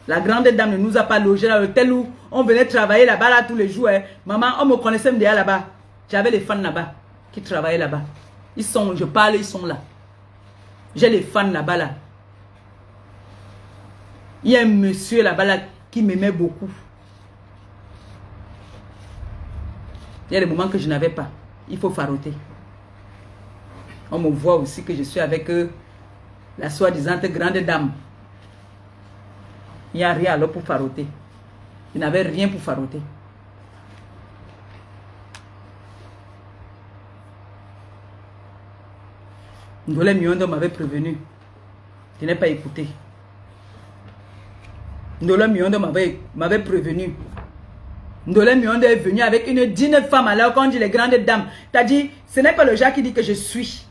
La grande dame ne nous a pas logé dans l'hôtel où on venait travailler là-bas là tous les jours. Hein. Maman, on me connaissait déjà là-bas. J'avais les fans là-bas qui travaillaient là-bas. Ils sont, je parle, ils sont là. J'ai les fans là-bas là. Il y a un monsieur là-bas là qui m'aimait beaucoup. Il y a des moments que je n'avais pas. Il faut faroter. On me voit aussi que je suis avec la soi-disant grande dame. Il n'y a rien alors pour faroter. Il n'avait rien pour faroter. Ndolé Miondo m'avait prévenu. Je n'ai pas écouté. Ndolé Miondo m'avait prévenu. Ndolé Miondo est venu avec une digne femme alors qu'on dit les grandes dames. T'as dit, ce n'est pas le genre qui dit que je suis.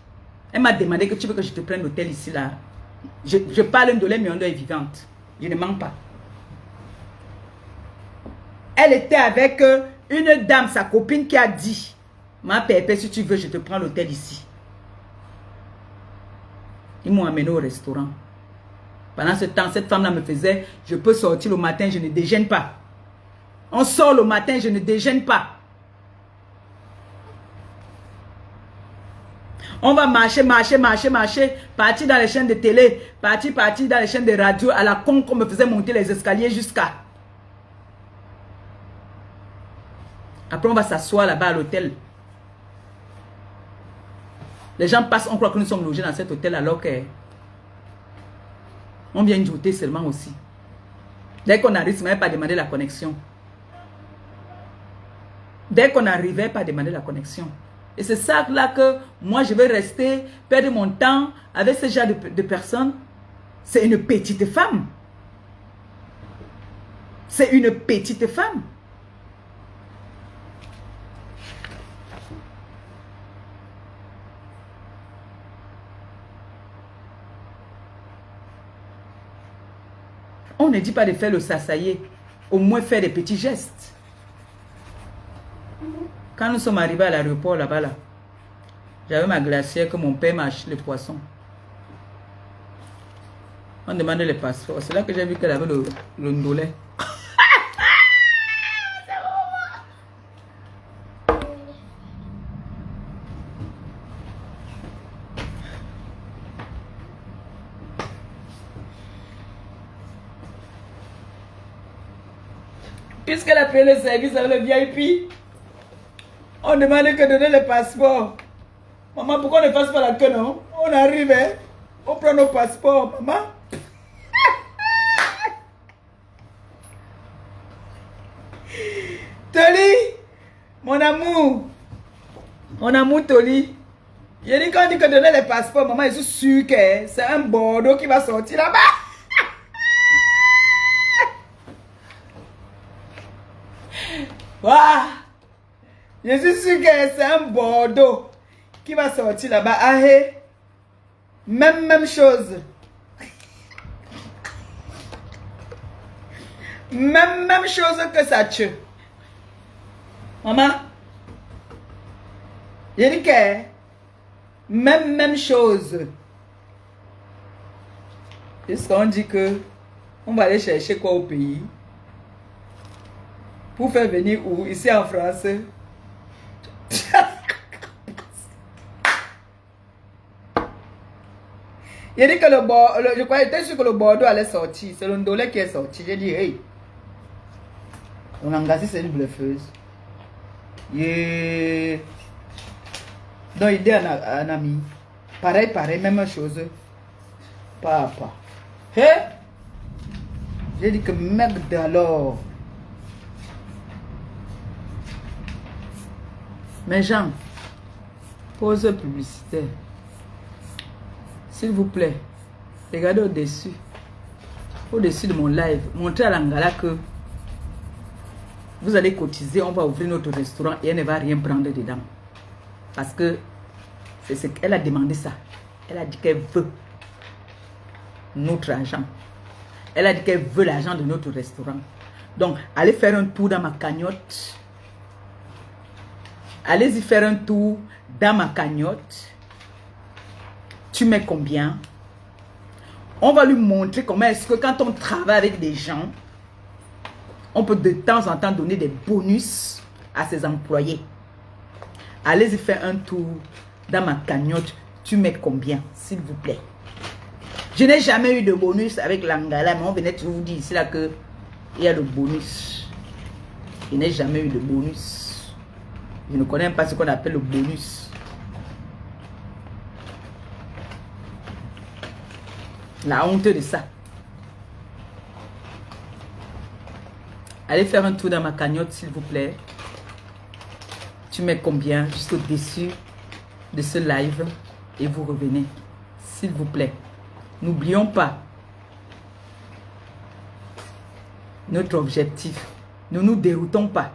Elle m'a demandé que tu veux que je te prenne l'hôtel ici là. Je parle Ndolé Miondo est vivante. Je ne mens pas. Elle était avec une dame, sa copine, qui a dit, ma pépé, si tu veux, je te prends l'hôtel ici. Ils m'ont amené au restaurant. Pendant ce temps, cette femme-là me faisait, je peux sortir le matin, je ne déjeune pas. On sort le matin, je ne déjeune pas. On va marcher, partir dans les chaînes de télé, partir dans les chaînes de radio, à la con qu'on me faisait monter les escaliers jusqu'à. Après, on va s'asseoir là-bas à l'hôtel. Les gens passent, on croit que nous sommes logés dans cet hôtel alors que on vient jouer seulement aussi. Dès qu'on arrive, on ne va pas demander la connexion. Dès qu'on arrivait, pas demander la connexion. Et c'est ça là que moi je vais rester, perdre mon temps avec ce genre de personnes. C'est une petite femme. C'est une petite femme. On ne dit pas de faire le sassaillé. Au moins faire des petits gestes. Quand nous sommes arrivés à l'aéroport là-bas, là, j'avais ma glacière que mon père m'a acheté le poisson. On demandait les passeports. C'est là que j'ai vu qu'elle avait le ndolé. Puisqu'elle a payé le service avec le VIP, on demandait que donner le passeport. Maman, pourquoi on ne passe pas la queue, non? On arrive, hein? On prend nos passeports, maman. Toli, mon amour Toli. J'ai dit quand on dit que donner les passeports, maman, je suis sûre que c'est un Bordeaux qui va sortir là-bas. Waouh! Je suis sûr que c'est un Bordeaux qui va sortir là-bas. Ah, hey. Même chose. Même chose que ça tue. Maman. J'ai dit que même chose. Est-ce qu'on dit que on va aller chercher quoi au pays? Pour faire venir où? Ici en France. Il dit que je croyais sûr que le Bordeaux allait sortir. C'est le Ndolé qui est sorti. J'ai dit, hey. On a engagé, c'est une bluffeuse. Yeah. Donc, il dit à un ami. Pareil, même chose. Papa. Hey. J'ai dit que merde alors. Mais Jean, pause publicitaire. S'il vous plaît, regardez au-dessus de mon live, montrez à l'Angala que vous allez cotiser, on va ouvrir notre restaurant et elle ne va rien prendre dedans. Parce que c'est ce qu'elle a demandé ça. Elle a dit qu'elle veut notre argent. Elle a dit qu'elle veut l'argent de notre restaurant. Donc, allez faire un tour dans ma cagnotte. Allez-y faire un tour dans ma cagnotte. Tu mets combien? On va lui montrer comment est-ce que quand on travaille avec des gens, on peut de temps en temps donner des bonus à ses employés. Allez-y faire un tour dans ma cagnotte. Tu mets combien, s'il vous plaît? Je n'ai jamais eu de bonus avec l'Angala, mais on venait toujours vous dire ici là que il y a le bonus. Je n'ai jamais eu de bonus. Je ne connais pas ce qu'on appelle le bonus. La honte de ça. Allez faire un tour dans ma cagnotte, s'il vous plaît. Tu mets combien juste au-dessus de ce live et vous revenez. S'il vous plaît. N'oublions pas notre objectif. Ne nous déroutons pas.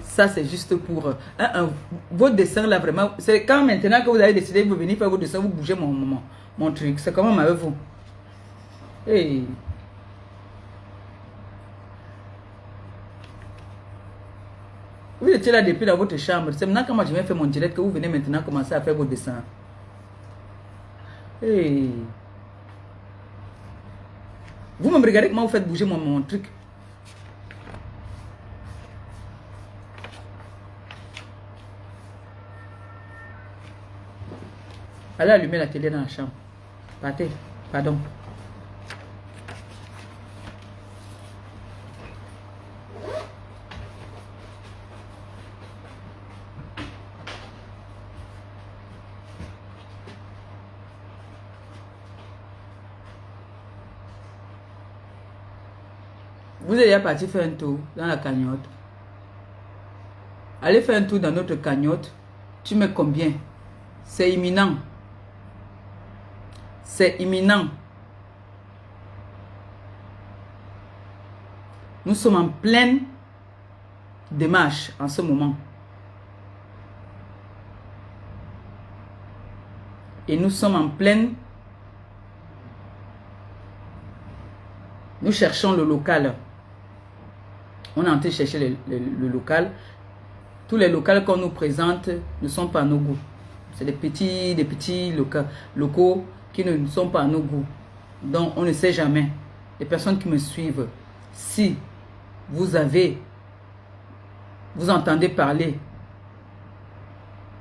Ça, c'est juste pour... vos dessins, là, vraiment... C'est quand maintenant que vous avez décidé de vous venir faire vos dessins, vous bougez mon truc. C'est comment avec vous? Hey. Vous étiez là depuis dans votre chambre. C'est maintenant que moi je viens faire mon direct que vous venez maintenant commencer à faire vos dessins. Hey. Vous me regardez comment vous faites bouger mon truc. Allez allumer la télé dans la chambre. Partez. Pardon. Vous êtes déjà parti faire un tour dans la cagnotte. Allez faire un tour dans notre cagnotte. Tu mets combien? C'est imminent. C'est imminent. Nous sommes en pleine démarche en ce moment. Et nous sommes en pleine... Nous cherchons le local. On est en train de chercher le local. Tous les locaux qu'on nous présente ne sont pas à nos goûts. C'est des petits locaux qui ne sont pas à nos goûts. Donc, on ne sait jamais. Les personnes qui me suivent, si vous entendez parler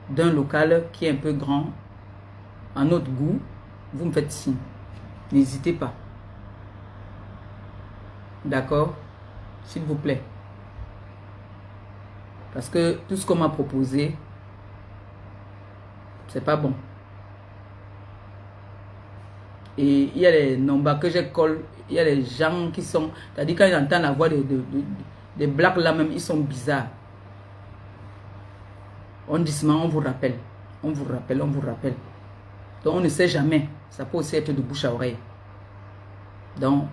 d'un local qui est un peu grand, à notre goût, vous me faites signe. N'hésitez pas. D'accord? S'il vous plaît. Parce que tout ce qu'on m'a proposé, c'est pas bon. Et il y a les nombres que je colle, il y a les gens qui sont... C'est-à-dire quand ils entendent la voix des blacks là même, ils sont bizarres. On dit seulement, on vous rappelle. On vous rappelle, on vous rappelle. Donc on ne sait jamais. Ça peut aussi être de bouche à oreille. Donc,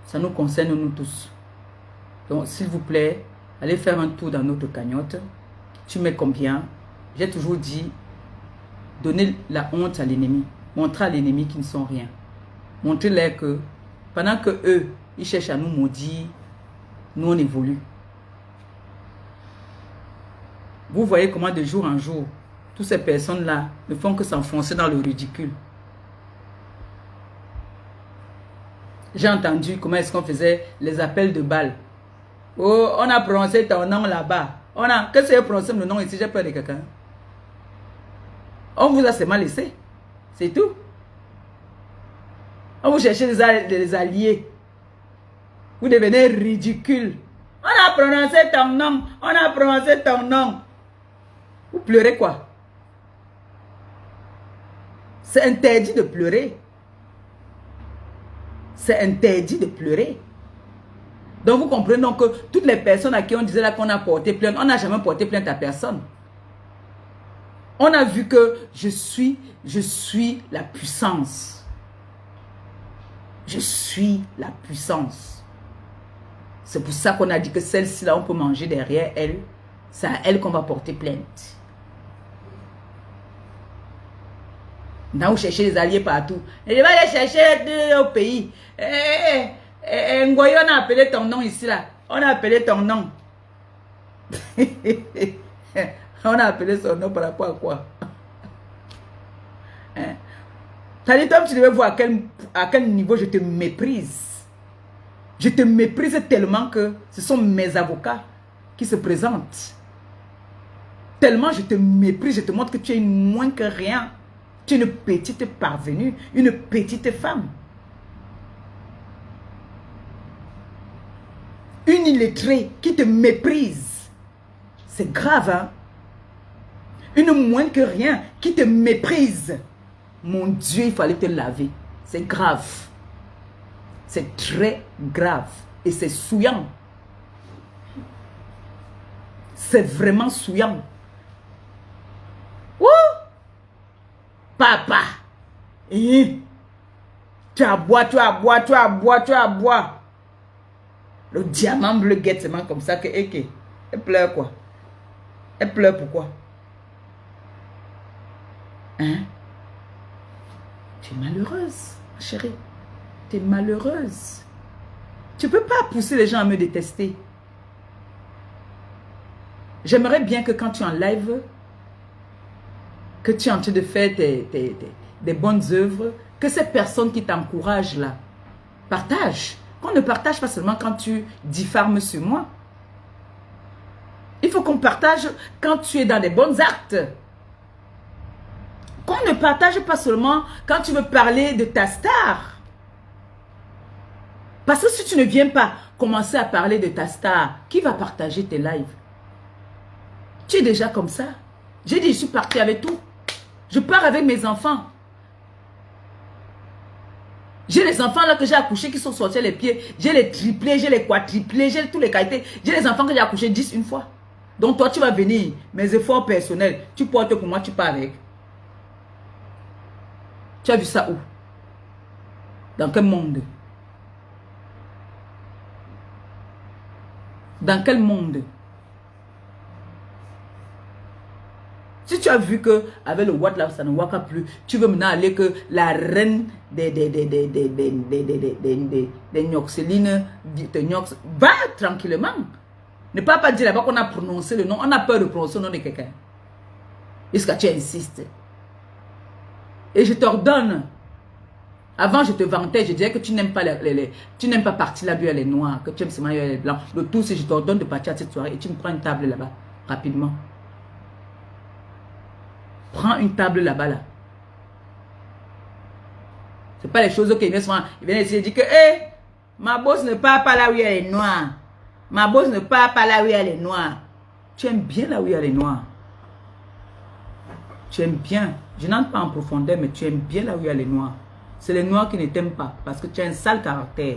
ça nous concerne nous tous. Donc, s'il vous plaît, allez faire un tour dans notre cagnotte. Tu mets combien? J'ai toujours dit, donnez la honte à l'ennemi. Montrez à l'ennemi qu'ils ne sont rien. Montrez-leur que pendant que eux, ils cherchent à nous maudire, nous on évolue. Vous voyez comment de jour en jour, toutes ces personnes-là ne font que s'enfoncer dans le ridicule. J'ai entendu comment est-ce qu'on faisait les appels de balles. Oh, on a prononcé ton nom là-bas. Qu'est-ce que c'est prononcé le nom ici? J'ai peur de quelqu'un. On vous a seulement laissé. C'est tout. On vous cherchez des alliés. Vous devenez ridicule. On a prononcé ton nom. On a prononcé ton nom. Vous pleurez quoi? C'est interdit de pleurer. C'est interdit de pleurer. Donc vous comprenez donc que toutes les personnes à qui on disait là qu'on a porté plainte, on n'a jamais porté plainte à personne. On a vu que je suis la puissance. Je suis la puissance. C'est pour ça qu'on a dit que celle-ci là, on peut manger derrière elle. C'est à elle qu'on va porter plainte. Là, vous cherchez les alliés partout. Et je vais aller chercher au pays. Ngoyo, on a appelé ton nom ici là. On a appelé ton nom. On a appelé son nom par rapport à quoi? T'as dit, toi, tu devais voir à quel niveau je te méprise. Je te méprise tellement que ce sont mes avocats qui se présentent. Tellement je te méprise, je te montre que tu es moins que rien. Tu es une petite parvenue, une petite femme. Une illettrée qui te méprise. C'est grave, hein? Une moins que rien qui te méprise. Mon Dieu, il fallait te laver. C'est grave. C'est très grave. Et c'est souillant. C'est vraiment souillant. Wouh! Papa. Tu as boire, tu as boire, tu as boire, tu as boire. Le diamant bleu guette seulement comme ça que elle pleure quoi? Elle pleure pourquoi? Hein? Tu es malheureuse, ma chérie. Tu es malheureuse. Tu ne peux pas pousser les gens à me détester. J'aimerais bien que quand tu es en live, que tu es en train de faire des bonnes œuvres, que ces personnes qui t'encouragent là, partagent. Qu'on ne partage pas seulement quand tu diffames sur moi. Il faut qu'on partage quand tu es dans des bons actes. Qu'on ne partage pas seulement quand tu veux parler de ta star. Parce que si tu ne viens pas commencer à parler de ta star, qui va partager tes lives? Tu es déjà comme ça. J'ai dit, je suis partie avec tout. Je pars avec mes enfants. J'ai les enfants là que j'ai accouchés qui sont sortis les pieds. J'ai les triplés, j'ai les quadruplés, j'ai tous les qualités. J'ai les enfants que j'ai accouchés 10 une fois. Donc toi, tu vas venir, mes efforts personnels, tu portes pour moi, tu pars avec. Tu as vu ça où? Dans quel monde? Dans quel monde? Si tu as vu que avec le Watt là, ça ne waka plus, tu veux maintenant aller que la reine des Nyoxélines, va tranquillement. Ne pas dire là-bas qu'on a prononcé le nom, on a peur de prononcer le nom de quelqu'un. Est-ce que tu insistes? Et je t'ordonne. Avant, je te vantais, je disais que tu n'aimes pas tu n'aimes pas partir là-bas les noirs, que tu aimes seulement les blancs. Le tout, c'est que je t'ordonne de partir à cette soirée et tu me prends une table là-bas, rapidement. Prends une table là-bas, là. C'est pas les choses qui viennent souvent. Ils viennent essayer de dire que, ma bosse ne part pas là où il y a les noirs. Ma bosse ne part pas là où il y a les noirs. Tu aimes bien là où il y a les noirs. Tu aimes bien. Je n'entre pas en profondeur, mais tu aimes bien là où il y a les noirs. C'est les noirs qui ne t'aiment pas parce que tu as un sale caractère.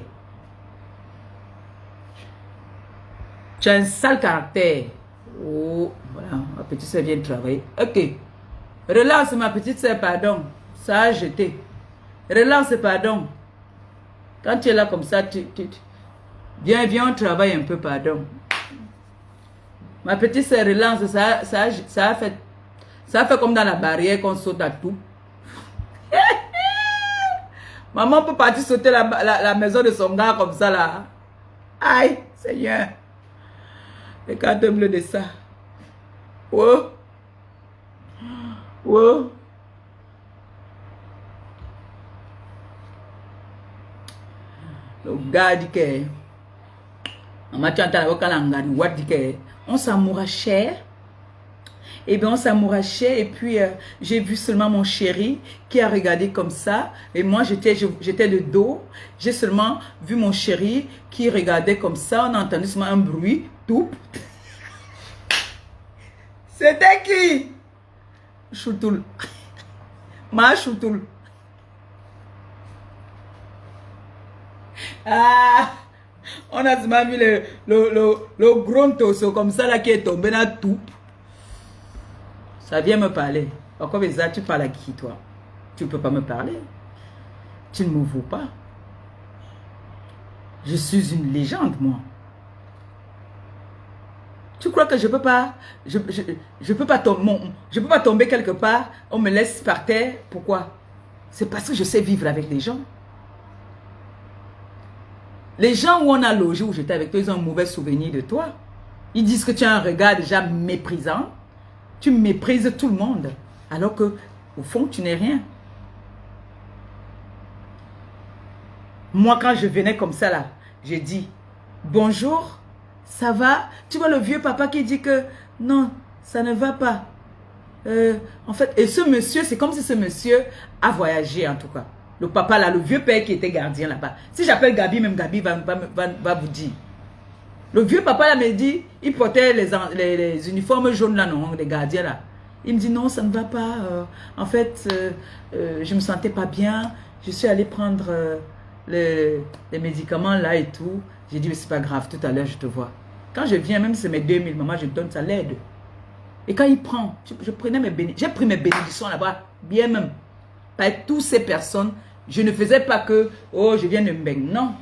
Tu as un sale caractère. Oh, voilà, ma petite soeur vient de travailler. Ok. Relance ma petite soeur, pardon. Ça a jeté. Relance, pardon. Quand tu es là comme ça, viens, on travaille un peu, pardon. Ma petite soeur, relance, ça a fait comme dans la barrière qu'on saute à tout. Maman peut partir sauter la maison de son gars comme ça là. Aïe, Seigneur. Regarde-le de ça. Oh. Oh. Le gars dit que on s'amourachait. Et bien on s'amourachait. Et puis j'ai vu seulement mon chéri qui a regardé comme ça. Et moi j'étais de dos. J'ai seulement vu mon chéri qui regardait comme ça. On a entendu seulement un bruit. Tout. C'était qui? Choutoul. Ma Choutoul. Ah, on a seulement vu le gros torso comme ça là qui est tombé dans tout. Ça vient me parler. Encore ça, tu parles à qui toi? Tu ne peux pas me parler. Tu ne me vaux pas. Je suis une légende moi. Tu crois que je peux pas, je peux pas tomber quelque part, on me laisse par terre. Pourquoi? C'est parce que je sais vivre avec les gens. Les gens où on a logé, où j'étais avec toi, ils ont un mauvais souvenir de toi. Ils disent que tu as un regard déjà méprisant. Tu méprises tout le monde. Alors que, au fond, tu n'es rien. Moi, quand je venais comme ça là, j'ai dit, bonjour, ça va? Tu vois le vieux papa qui dit que, non, ça ne va pas. En fait, et ce monsieur, c'est comme si ce monsieur a voyagé en tout cas. Le papa là, le vieux père qui était gardien là-bas. Si j'appelle Gabi, même Gabi va vous dire. Le vieux papa là me dit, il portait les uniformes jaunes là, non, les gardiens là. Il me dit non, ça ne va pas. En fait, je me sentais pas bien. Je suis allée prendre les médicaments là et tout. J'ai dit, mais c'est pas grave, tout à l'heure je te vois. Quand je viens, même si c'est mes 2000, maman, je donne ça l'aide. Et quand il prend, je prenais mes bénédictions. J'ai pris mes bénédictions là-bas, bien même. Par toutes ces personnes, je ne faisais pas que, oh, je viens de me baigner. Non.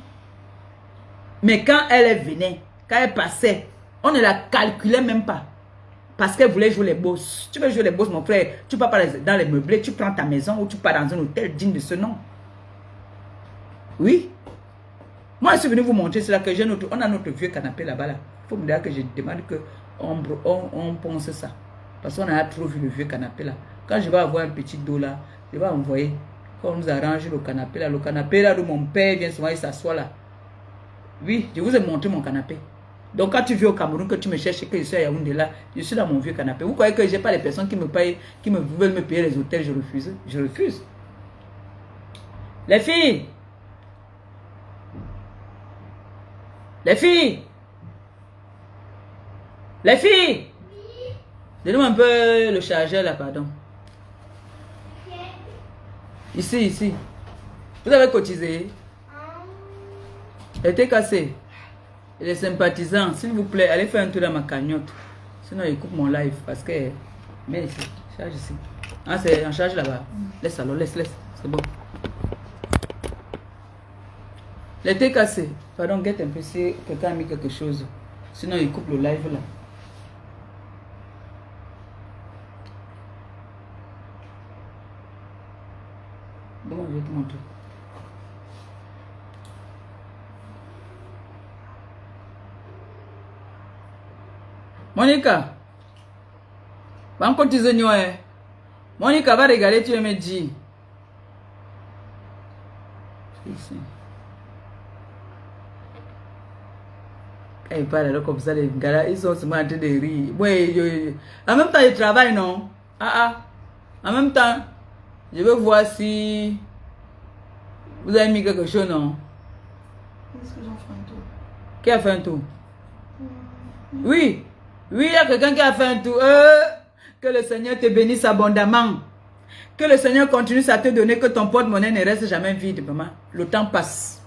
Mais quand elle venait, quand elle passait, on ne la calculait même pas. Parce qu'elle voulait jouer les bosses. Tu veux jouer les bosses, mon frère, tu ne pars pas dans les meublés, tu prends ta maison ou tu pars dans un hôtel digne de ce nom. Oui. Moi, je suis venu vous montrer cela que j'ai on a notre vieux canapé là-bas. Là. Il faut me dire que je demande qu'on pense ça. Parce qu'on a trop vu le vieux canapé là. Quand je vais avoir un petit dos là, je vais envoyer. Quand on nous arrange le canapé là où mon père vient souvent, il s'assoit là. Oui, je vous ai montré mon canapé. Donc quand tu viens au Cameroun, que tu me cherches et que je suis à Yaoundé là, je suis dans mon vieux canapé. Vous croyez que je n'ai pas les personnes qui me payent, qui veulent me payer les hôtels, je refuse. Je refuse. Les filles! Les filles! Les filles! Donnez-moi un peu le chargeur là, pardon. Ici. Vous avez cotisé? Elle était cassée. Et les sympathisants, s'il vous plaît, allez faire un tour dans ma cagnotte. Sinon, ils coupent mon live parce que... Mais ici, charge ici. Ah, c'est en charge là-bas. Laisse alors, laisse. C'est bon. Elle était cassée. Pardon, guette un peu si quelqu'un a mis quelque chose. Sinon, ils coupent le live là. Bon, je vais te montrer. Monica, va encore te dire, Monica va regarder, tu me dis. Ici. Quand ils parlent alors comme ça, les gars là, ils sont seulement en train de rire. Ouais, en même temps, ils travaillent, non? En même temps, je veux voir si vous avez mis quelque chose, non? Est-ce que j'en fais un tour? Qui a fait un tour? Oui, il y a quelqu'un qui a fait un tour. Que le Seigneur te bénisse abondamment. Que le Seigneur continue à te donner, que ton porte-monnaie ne reste jamais vide, maman. Le temps passe.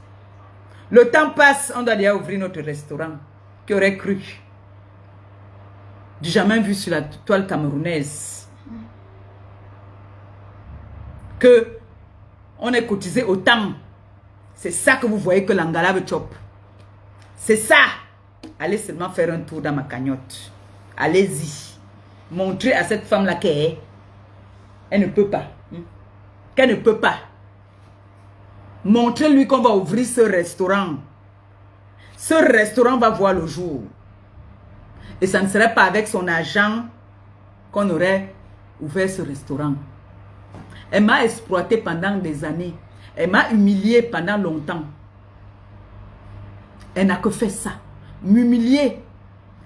Le temps passe, on doit déjà ouvrir notre restaurant. Qui aurait cru? Du jamais vu sur la toile camerounaise. Que on est cotisé autant. C'est ça que vous voyez que l'Angala veut chop. C'est ça. Allez seulement faire un tour dans ma cagnotte. Allez-y. Montrez à cette femme-là qu'elle ne peut pas. Qu'elle ne peut pas. Montrez-lui qu'on va ouvrir ce restaurant. Ce restaurant va voir le jour. Et ça ne serait pas avec son argent qu'on aurait ouvert ce restaurant. Elle m'a exploité pendant des années. Elle m'a humilié pendant longtemps. Elle n'a que fait ça. M'humilier.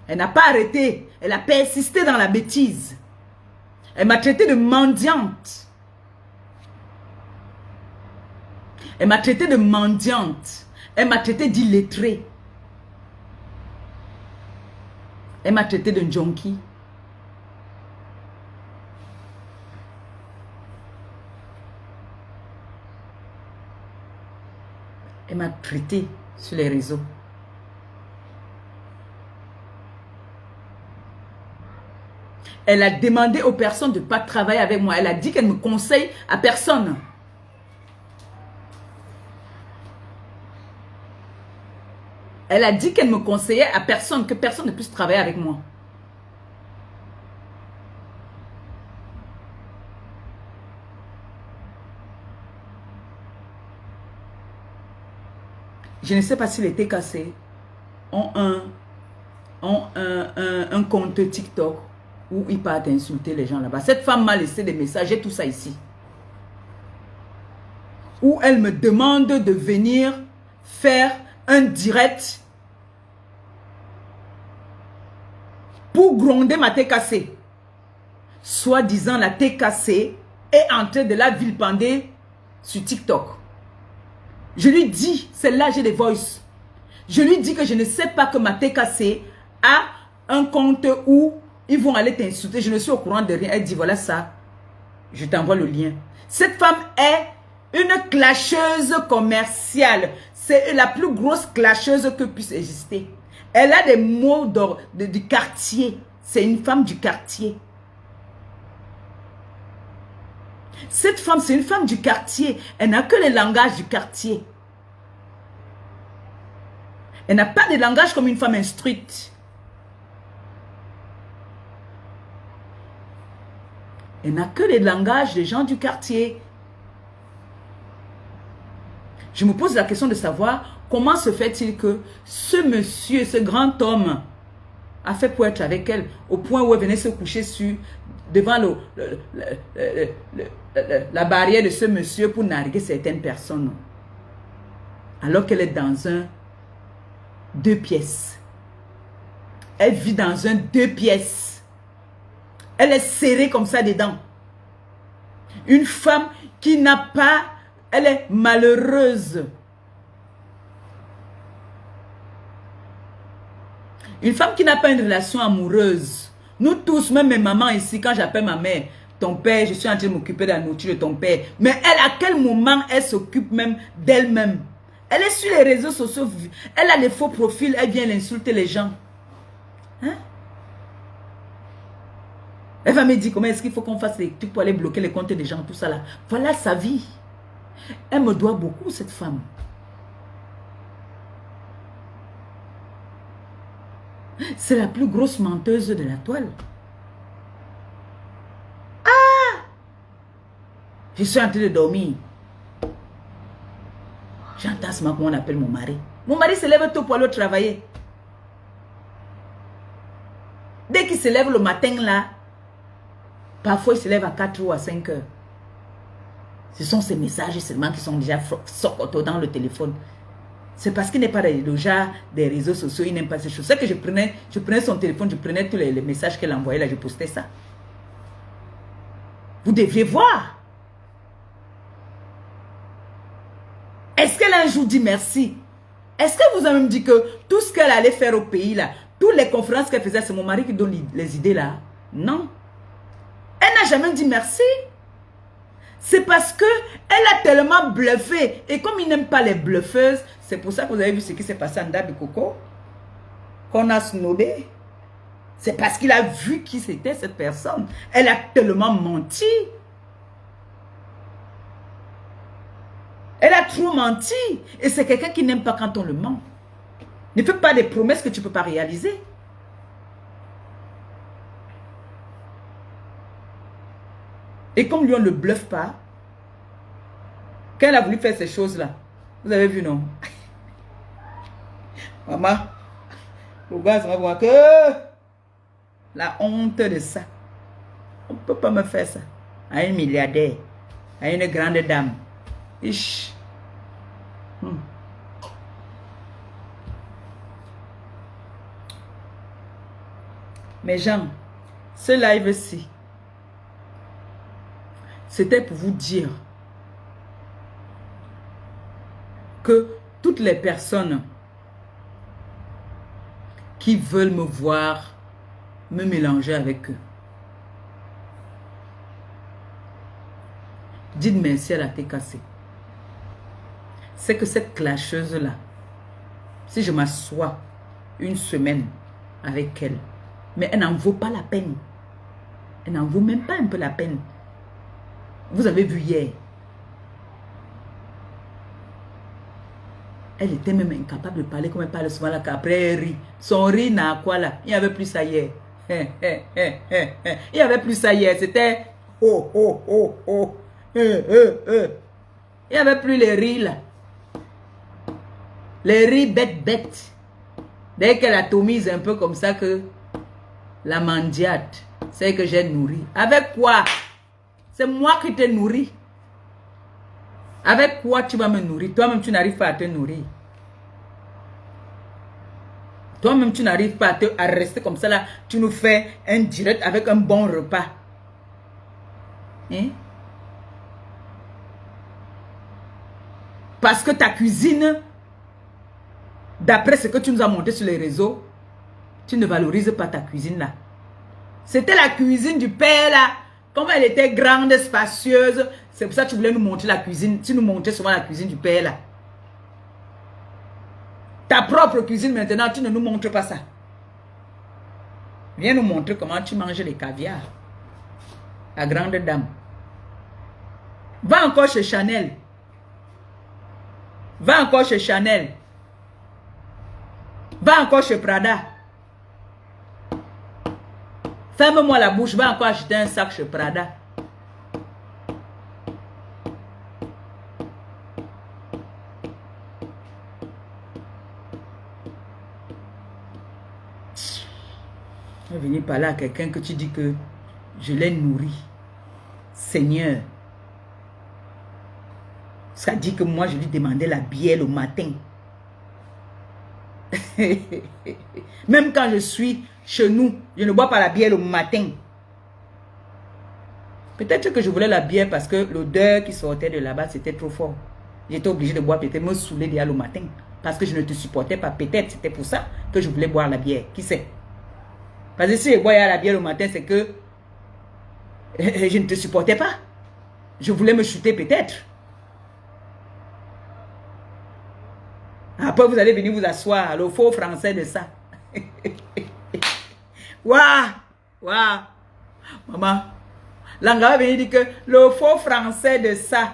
Elle n'a pas arrêté. Elle a persisté dans la bêtise. Elle m'a traité de mendiante. Elle m'a traité de mendiante. Elle m'a traité d'illettrée. Elle m'a traité de junkie. Elle m'a traité sur les réseaux. Elle a demandé aux personnes de ne pas travailler avec moi. Elle a dit qu'elle ne me conseille à personne. Elle a dit qu'elle me conseillait à personne, que personne ne puisse travailler avec moi. Je ne sais pas si les TKC ont un compte TikTok où ils partent insulter les gens là-bas. Cette femme m'a laissé des messages, j'ai tout ça ici. Où elle me demande de venir faire un direct pour gronder ma TKC. Soi-disant, la TKC est en train de la vilipender sur TikTok. Je lui dis, celle-là, j'ai des voices. Je lui dis que je ne sais pas que ma TKC a un compte où ils vont aller t'insulter. Je ne suis au courant de rien. Elle dit, voilà ça. Je t'envoie le lien. Cette femme est une clasheuse commerciale. C'est la plus grosse clasheuse que puisse exister. Elle a des mots du quartier. C'est une femme du quartier. Cette femme, c'est une femme du quartier. Elle n'a que le langage du quartier. Elle n'a pas de langage comme une femme instruite. Elle n'a que le langage des gens du quartier. Je me pose la question de savoir comment se fait-il que ce monsieur, ce grand homme, a fait pour être avec elle, au point où elle venait se coucher devant la barrière de ce monsieur pour narguer certaines personnes. Alors qu'elle est dans un 2 pièces. Elle vit dans un 2 pièces. Elle est serrée comme ça dedans. Une femme qui n'a pas... Elle est malheureuse. Une femme qui n'a pas une relation amoureuse. Nous tous, même mes mamans ici, quand j'appelle ma mère, ton père, je suis en train de m'occuper de la nourriture de ton père. Mais elle, à quel moment elle s'occupe même d'elle-même? Elle est sur les réseaux sociaux. Elle a les faux profils. Elle vient insulter les gens. Hein? Elle va me dire comment est-ce qu'il faut qu'on fasse les trucs pour aller bloquer les comptes des gens, tout ça là. Voilà sa vie. Elle me doit beaucoup, cette femme. C'est la plus grosse menteuse de la toile. Ah! Je suis en train de dormir. J'entends ce moment qu'on appelle mon mari. Mon mari se lève tôt pour aller travailler. Dès qu'il se lève le matin là, parfois il se lève à 4 ou à 5 heures. Ce sont ces messages seulement qui sont déjà sortis dans le téléphone. C'est parce qu'il n'est pas le genre des réseaux sociaux, il n'aime pas ces choses. C'est que je prenais son téléphone, je prenais tous les messages qu'elle envoyait là, je postais ça. Vous devriez voir. Est-ce qu'elle a un jour dit merci? Est-ce que vous avez même dit que tout ce qu'elle allait faire au pays là, toutes les conférences qu'elle faisait, c'est mon mari qui donne les idées là? Non. Elle n'a jamais dit merci. C'est parce que elle a tellement bluffé. Et comme il n'aime pas les bluffeuses, c'est pour ça que vous avez vu ce qui s'est passé en Dabi Coco. Qu'on a snobé. C'est parce qu'il a vu qui c'était cette personne. Elle a tellement menti. Elle a trop menti. Et c'est quelqu'un qui n'aime pas quand on le ment. Ne fais pas des promesses que tu ne peux pas réaliser. Et comme lui, on ne le bluffe pas, quand elle a voulu faire ces choses-là, Vous avez vu, non? Maman, le gars, ça va voir que la honte de ça. On ne peut pas me faire ça. À un milliardaire, à une grande dame. Ich. Mes gens, ce live-ci, c'était pour vous dire que toutes les personnes qui veulent me voir me mélanger avec eux, dites merci à la TKC. C'est que cette clasheuse-là, si je m'assois une semaine avec elle, mais elle n'en vaut pas la peine. Elle n'en vaut même pas un peu la peine. Vous avez vu hier. Elle était même incapable de parler comme elle parle souvent là, qu'après elle rit. Son rire n'a quoi là? Il n'y avait plus ça hier. Il n'y avait plus ça hier. C'était oh, oh, oh, oh. Il n'y avait plus les rires là. Les rires bêtes. Dès qu'elle atomise un peu comme ça que la mendiate, c'est que j'ai nourri. Avec quoi? C'est moi qui te nourris. Avec quoi tu vas me nourrir? Toi-même, tu n'arrives pas à te nourrir. Toi-même, tu n'arrives pas à rester comme ça là. Tu nous fais un direct avec un bon repas. Hein? Parce que ta cuisine, d'après ce que tu nous as montré sur les réseaux, tu ne valorises pas ta cuisine là. C'était la cuisine du père là. Comme elle était grande, spacieuse, c'est pour ça que tu voulais nous montrer la cuisine. Tu nous montrais souvent la cuisine du père là. Ta propre cuisine maintenant, tu ne nous montres pas ça. Viens nous montrer comment tu manges les caviars. La grande dame. Va encore chez Chanel. Va encore chez Chanel. Va encore chez Prada. Ferme-moi la bouche, va encore acheter un sac chez Prada. Je vais venir parler à quelqu'un que tu dis que je l'ai nourri. Seigneur. Ça dit que moi je lui demandais la bière le matin. Même quand je suis chez nous, je ne bois pas la bière le matin. Peut-être que je voulais la bière parce que l'odeur qui sortait de là-bas, c'était trop fort. J'étais obligé de boire, peut-être me saouler déjà le matin. Parce que je ne te supportais pas. Peut-être c'était pour ça que je voulais boire la bière. Qui sait? Parce que si je bois la bière le matin, c'est que je ne te supportais pas. Je voulais me chuter peut-être. Après, vous allez venir vous asseoir, le faux français de ça. Waouh! Waouh! Maman, Langa va venir dire que le faux français de ça.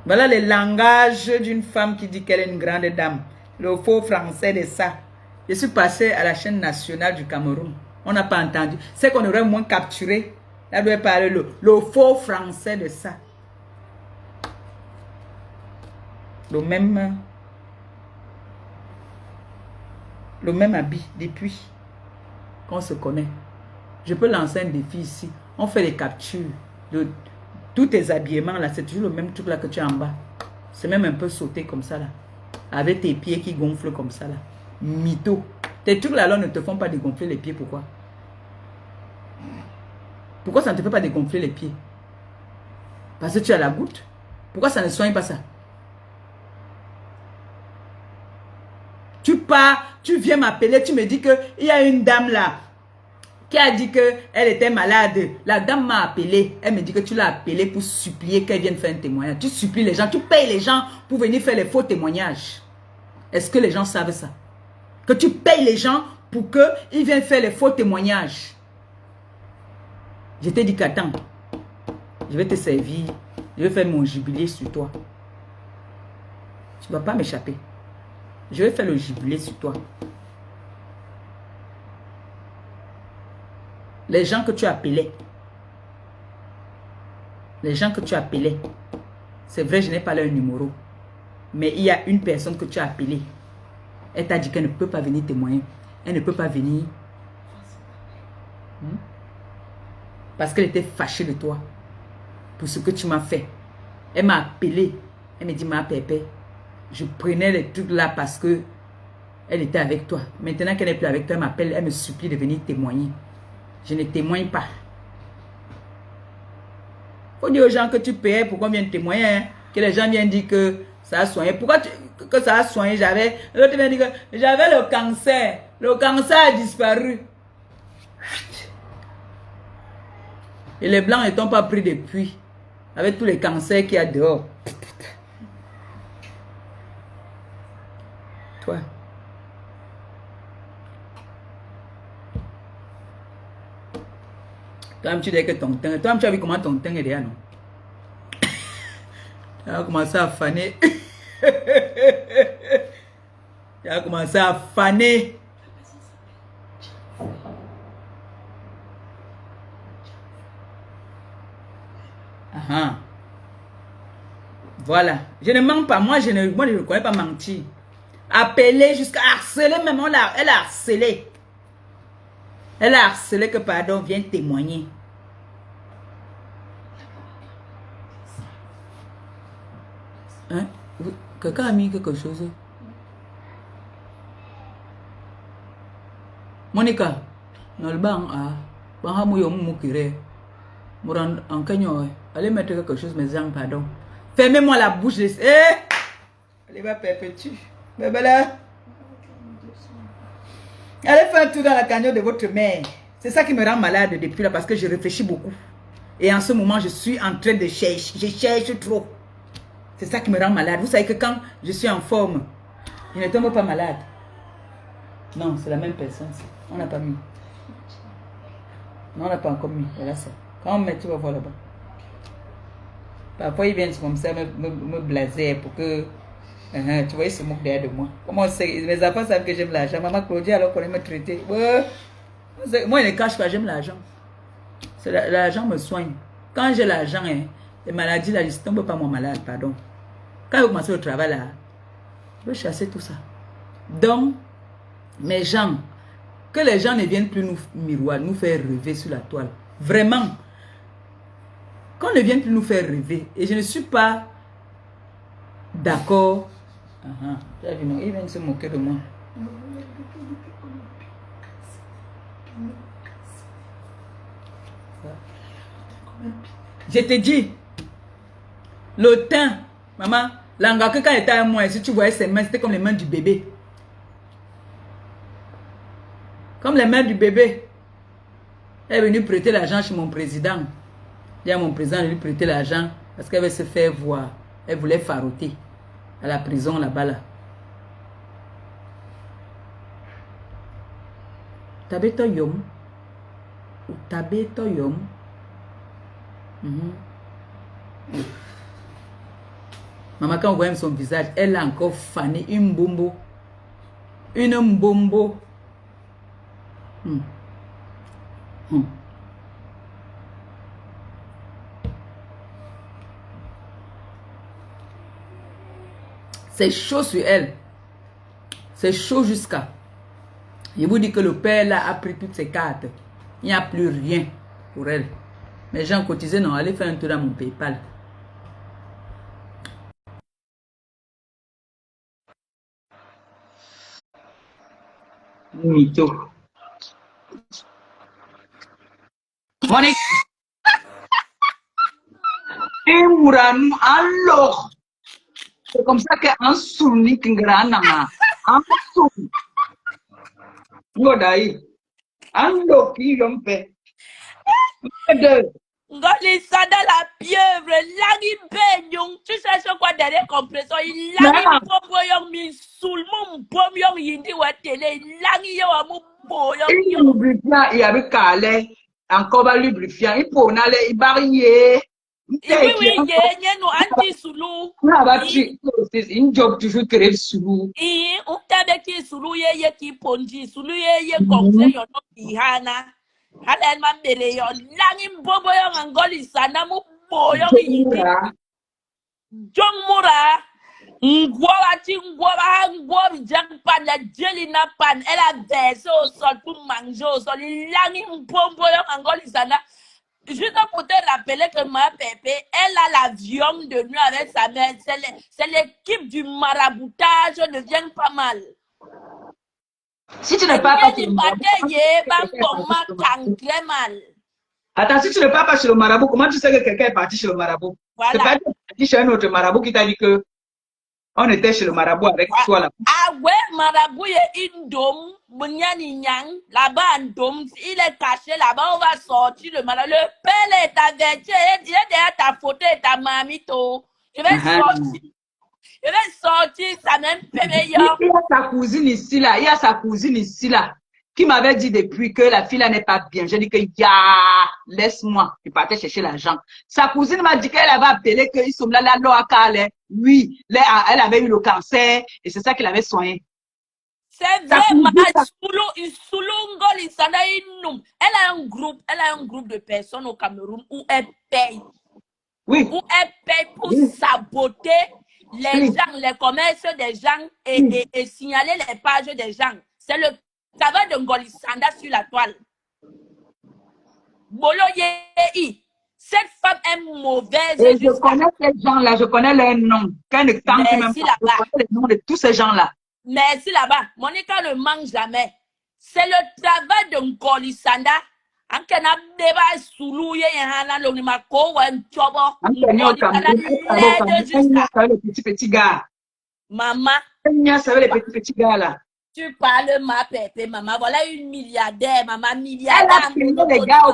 Voilà le langage d'une femme qui dit qu'elle est une grande dame. Le faux français de ça. Je suis passé à la chaîne nationale du Cameroun. On n'a pas entendu. C'est qu'on aurait moins capturé. Là, doit parler le faux français de ça. Le même habit depuis qu'on se connaît. Je peux lancer un défi ici. On fait les captures de tous tes habillements là. C'est toujours le même truc là que tu as en bas. C'est même un peu sauté comme ça là. Avec tes pieds qui gonflent comme ça là. Mytho. Tes trucs là ne te font pas dégonfler les pieds. Pourquoi? Pourquoi ça ne te fait pas dégonfler les pieds? Parce que tu as la goutte. Pourquoi ça ne soigne pas ça? Tu pars, tu viens m'appeler, tu me dis qu'il y a une dame là qui a dit qu'elle était malade. La dame m'a appelé. Elle me dit que tu l'as appelée pour supplier qu'elle vienne faire un témoignage. Tu supplies les gens, tu payes les gens pour venir faire les faux témoignages. Est-ce que les gens savent ça? Que tu payes les gens pour qu'ils viennent faire les faux témoignages. Je t'ai dit qu'attends, je vais te servir. Je vais faire mon jubilé sur toi. Tu ne vas pas m'échapper. Je vais faire le jubilé sur toi. Les gens que tu appelais. Les gens que tu appelais. C'est vrai, je n'ai pas leur numéro. Mais il y a une personne que tu as appelée. Elle t'a dit qu'elle ne peut pas venir témoigner. Elle ne peut pas venir. Parce qu'elle était fâchée de toi. Pour ce que tu m'as fait. Elle m'a appelé. Elle me dit, ma pépé, je prenais les trucs là parce que elle était avec toi. Maintenant qu'elle n'est plus avec toi, elle m'appelle, elle me supplie de venir témoigner. Je ne témoigne pas. Faut dire aux gens que tu payais pour qu'on vienne témoigner. Hein? Que les gens viennent dire que ça a soigné. Pourquoi que ça a soigné? L'autre vient dire que j'avais le cancer. Le cancer a disparu. Et les blancs n'étant pas pris depuis. Avec tous les cancers qu'il y a dehors. Toi. Toi, tu dis que ton teint. Toi, tu as vu comment ton teint est derrière, non? Tu as commencé à faner. Tu as commencé à faner. Voilà. Je ne mens pas. Moi, je ne connais pas mentir. Appeler jusqu'à harceler, même elle a harcelé. Elle a harcelé que, pardon, viens témoigner. Hein? Quelqu'un a mis quelque chose? Monica, dans le banc, allez mettre quelque chose, mes amis, pardon. Fermez-moi la bouche. Allez, va perpétuer. Bébé là. Allez faire un tour dans la cagnotte de votre mère. C'est ça qui me rend malade depuis là parce que je réfléchis beaucoup. Et en ce moment, je suis en train de chercher. Je cherche trop. C'est ça qui me rend malade. Vous savez que quand je suis en forme, je ne tombe pas malade. Non, c'est la même personne. On n'a pas mis. Non, on n'a pas encore mis. Voilà ça. Quand on met, tu vas voir là-bas. Parfois, ils viennent comme ça me blaser pour que... tu vois, ils se moquent derrière de moi. Comment c'est? Mes enfants savent que j'aime l'argent. Maman Claudia, alors qu'on aime me traiter. Ouais. Moi, je ne cache pas, j'aime l'argent. L'argent me soigne. Quand j'ai l'argent, les maladies, là, je ne tombe pas moi malade, pardon. Quand je commence le travail, là, je veux chasser tout ça. Donc, mes gens, que les gens ne viennent plus nous miroir, nous faire rêver sur la toile. Vraiment. Qu'on ne vienne plus nous faire rêver. Et je ne suis pas d'accord. Ils viennent se moquer de moi. Je te dis, le teint, maman, l'angaka quand elle était à moi, si tu voyais ses mains, c'était comme les mains du bébé. Comme les mains du bébé. Elle est venue prêter l'argent chez mon président. Il y a mon président de lui prêter l'argent parce qu'elle veut se faire voir. Elle voulait faroter à la prison là-bas là. Tabeto yom. Tabeto yom. Maman, quand on voit son visage, elle a encore fané une bombo. Une bombo. C'est chaud sur elle. C'est chaud jusqu'à. Je vous dis que le père là a pris toutes ses cartes. Il n'y a plus rien pour elle. Mais j'ai cotisé, non, allez faire un tour dans mon PayPal. Mytho. Monique. Et Mouranou, alors. C'est comme ça qu'un souni qui grand nama. Un souni. Yodaï. Un loki yompe. Ngolisa dans la pieuvre, langi benyong, tu sais ce quoi derrière compression, il langi popo yong mi soul mon bom yong yindi wa télé, langi yo amu bo yong. Il lubrifiant, il y avait calé, encore va lubrifiant, il pour aller, il barrière. Oui, yé, nous anti soulou. Une job toujours créer soulou. On t'a dit soulou yé qui ponji, soulou yé comme ça, yon no bihana. Halen man bele yon langi bobo yon angoli sana mu bo yon yindi. John Moura, pan, la jelina pan, elle a versé au sol pour manger au sol. Il a mis un pompo en Lisana. Juste pour te rappeler que ma pépé, elle a l'avion de nuit avec sa mère. C'est l'équipe du maraboutage, devient pas mal. Si tu ne parles pas sur le marabout, attends, si tu ne parles pas sur le marabout, comment tu sais que quelqu'un est parti chez le marabout? Voilà. C'est pas parti chez un autre marabout qui t'a dit que on était chez le marabout avec toi là. Ah ouais, marabout est une dôme, là-bas un dôme, il est caché là-bas, on va sortir le marabout. Le père est averti, il est derrière ta photo et ta mamito. Je vais sortir. Je vais sortir, ça même fait meilleur. Il y a sa cousine ici là, il y a sa cousine ici là, qui m'avait dit depuis que la fille là n'est pas bien. J'ai dit que laisse-moi. Il partait chercher l'argent. Sa cousine m'a dit qu'elle avait appelé qu'ils sont là, oui, elle avait eu le cancer et c'est ça qu'il avait soigné. C'est vrai, elle a un groupe de personnes au Cameroun où elle paye. Oui. Où elle paye pour saboter les gens, les commerces des gens et signaler les pages des gens. C'est le travail de Ngolisanda sur la toile. Bolo Yei. Cette femme est mauvaise. Et je connais ces gens-là, je connais leurs noms. Quand ne tente même pas, je connais les noms de tous ces gens-là. Merci là-bas. Monica ne mange jamais. C'est le travail de Ngolisanda. Ankena deba soulou ye hana lo ni mako wen chobo. Le petit gars. Maman. Les petits gars là. Tu parles ma pépé, maman. Voilà une milliardaire, maman, milliardaire. Elle a payé les gars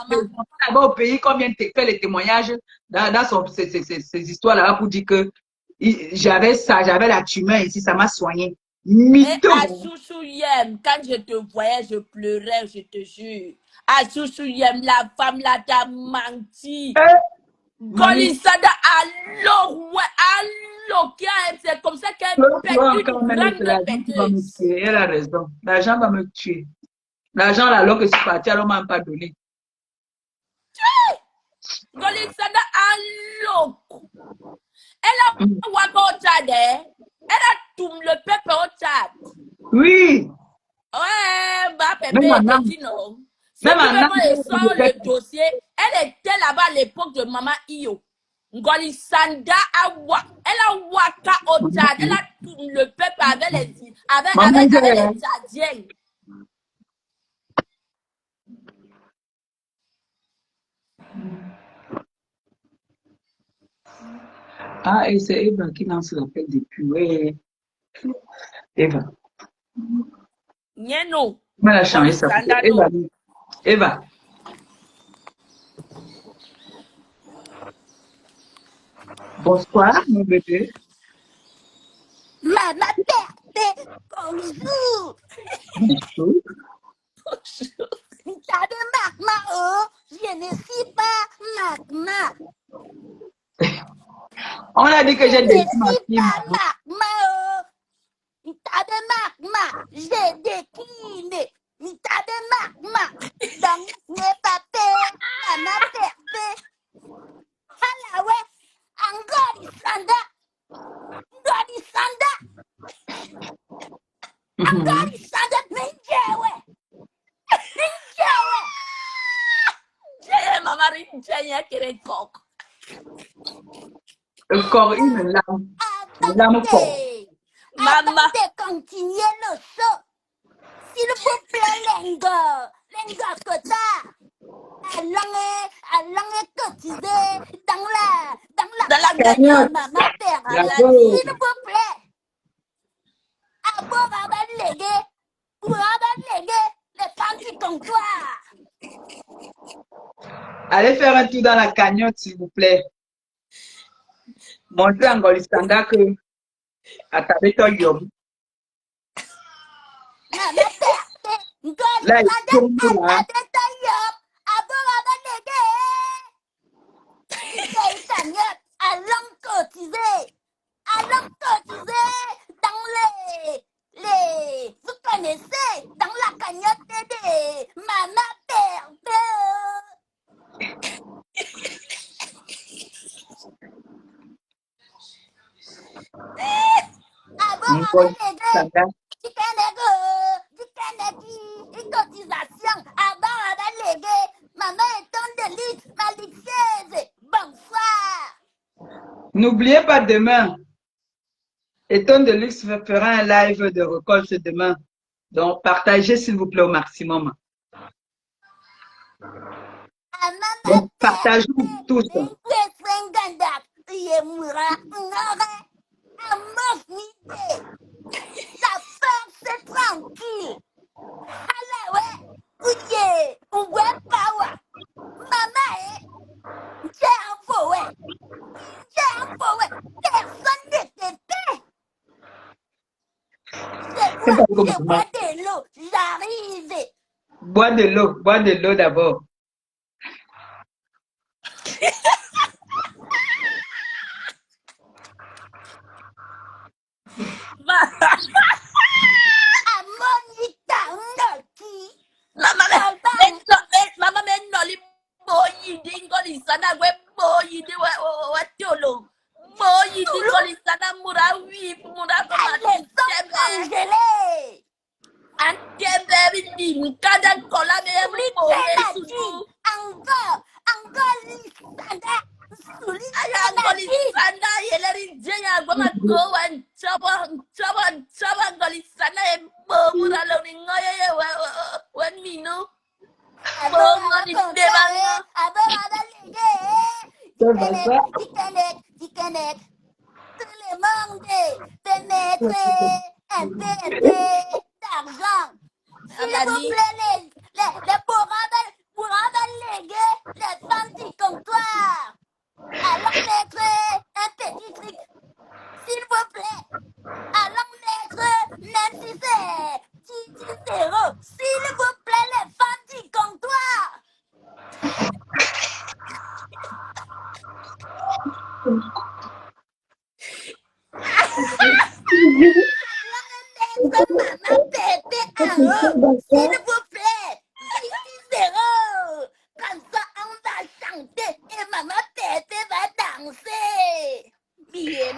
au pays, combien fait les témoignages dans ces histoires-là pour dire que j'avais ça, j'avais la tumeur ici, ça m'a soigné. Mytho. À Sousouyem, quand je te voyais, je pleurais, je te jure. À Sousouyem, la femme là t'a menti. Golisada, allô, ouais, allô, c'est comme ça qu'elle elle a raison. L'argent va me tuer. L'argent là, alors que je suis partie, alors on m'a pas donné. Golisada, allô. Elle a wako au Tchad, elle a tout le peuple au Tchad. Oui. Ouais, bah, pépé, non. Si tu veux sort le dossier, elle était là-bas à l'époque de Maman Iyo. Ngolisanda elle a waka au Tchad, elle a tout le peuple avec les Tchadiens. Ah, et c'est Eva qui lance l'appel depuis. Oui. Eva. Nieno. Elle a changé ça. Eva. Bonsoir, mon bébé. Maman père, bonjour. Bonjour. Bonjour. T'as de magma, je ne suis pas magma. On a dit que j'ai des magma. T'as de magma, j'ai décliné. T'as de magma, donc n'est pas père, maman père. Hala ouais, angoli sanda, angoli sanda, ninjawe, J'ai maman Rinjaya qui est coq. Encore une lame. Lame fort. Maman. Continuez le show. S'il vous plaît, Lenga Kota. Allons cotiser dans la cagnotte, maman père. S'il vous plaît. Les femmes du comptoir. Allez faire un tour dans la cagnotte, s'il vous plaît. Montrez à Ngolisanda que à ta béton yom. Là, il tombe là. Allons cotiser dans vous connaissez, dans la cagnotte des maman père. l'école. Cotisation, maman est de lutte, malicieuse. Bonsoir. N'oubliez pas demain, Étonne de Luxe fera un live de récolte demain. Donc, partagez s'il vous plaît au maximum. Donc, partageons tous. La force c'est tranquille. Alors ouais, power. Maman personne ne t'était. Je bois de l'eau, j'arrive. Bois de l'eau d'abord. Mama menoli boyi dingoli sana we boyi di wa tiolo boyi dingoli sana mura wip mura kama Congelé. Antembe bindi kada kola me boyi sudu Encore Lisanda. aya ngoli sana yeleri jenya goma go wan chaba ngoli sana e bo mura lo ni ngoye wan mino Tout le monde peut mettre un peu d'argent. S'il vous plaît, les pour léguer les femmes du comptoir. Allons mettre un petit truc. S'il vous plaît. Allons mettre, même si c'est 10 euros. S'il vous plaît, les femmes du comptoir. Maman Pépé en haut, s'il vous plaît. 10 euros. Comme ça, on va chanter et maman Pépé va danser. Bien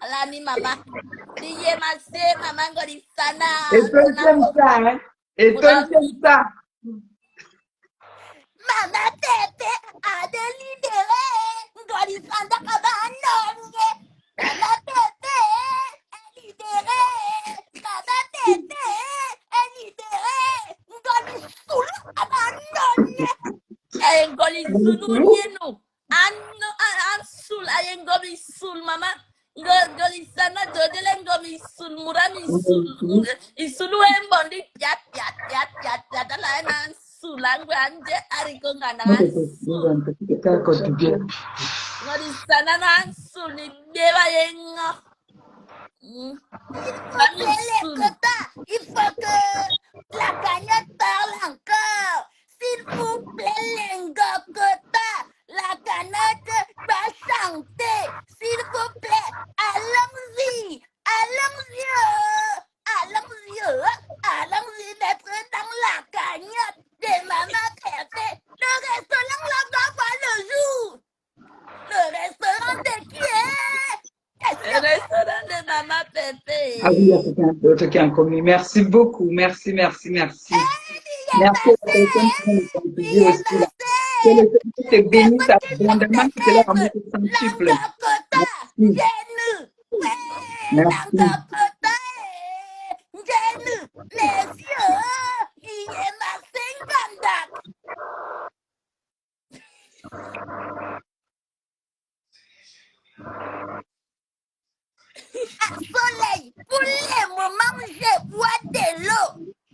Alani mama. Diye mase mama ngori sana. Et toi, ça. Maman Pépé a délibéré. Ngori sana kabanonye. Maman Pépé est libérée. Maman Pépé est libérée. Ngori sulu kabanonye. Ngoli sulu nyeno. An sul ngomi sul mama. Ngoli sana dodele ngomi sul murami sul. Isulu embondi yat ala na sul anje ariko ngana sul. Ngoli sana na sul ni deva yenga. Il faut que la cagnotte parle encore. S'il vous plaît, l'engokota, la cagnotte va chanter. S'il vous plaît, allons-y, mettre dans la cagnotte de Maman Pépé. Le restaurant là-bas voit le jour. Le restaurant de qui est? Le restaurant de Maman Pépé. Ah oui, il y a quelqu'un qui a commis. Merci beaucoup. Merci. Merci à personne qui nous contribue aussi là. Que le Seigneur te bénisse abondamment, que cela remonte centuple. Merci. Soleil, pour les moments, je bois de l'eau.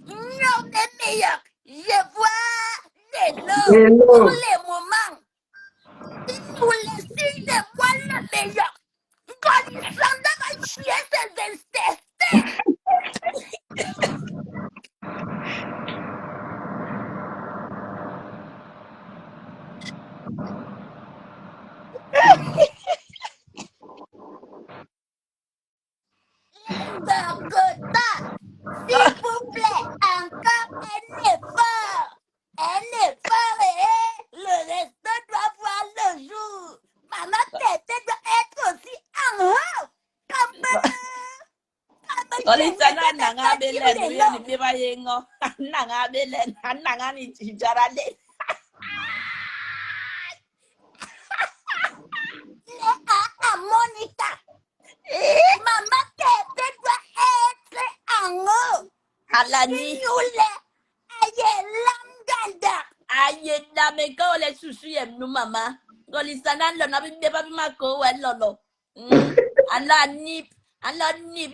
Non, mais meilleur, je bois de l'eau. Pour les moments, si nous laissons de boire le meilleur, quand il s'en va chier ses intestins. S'il vous plaît, encore un effort et le resto Golisana nanga belen uye ni beba yengo. Nanga belen, nanga ni chijarale. Monica. Maman Pepe doit être en haut. Alani. Nous aye lamganda. Aye dame ko le susu yem nu mama. Golisana lo na beba bima ko wen lolo. Alani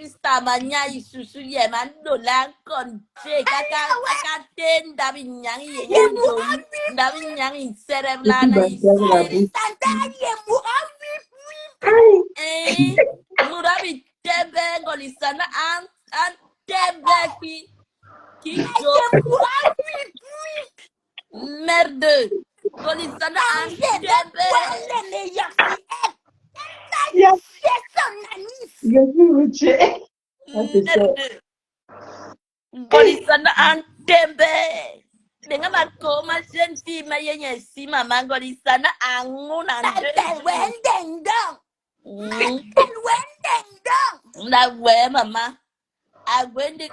stamanya isusu yem ando la konche kaka ten dabi nyangi yenye dom. Dabi nyangi cerebla isi. Sandaye mourabi. Murabi tebe golisana an tebe ki jo merde golisana an tebe le meilleur si Yeah. c'est son anis. Je suis routier. merde golisana an tebe denga makoma senti mayenye si mama golisana anguna Tel wendendong. na we mama agwendi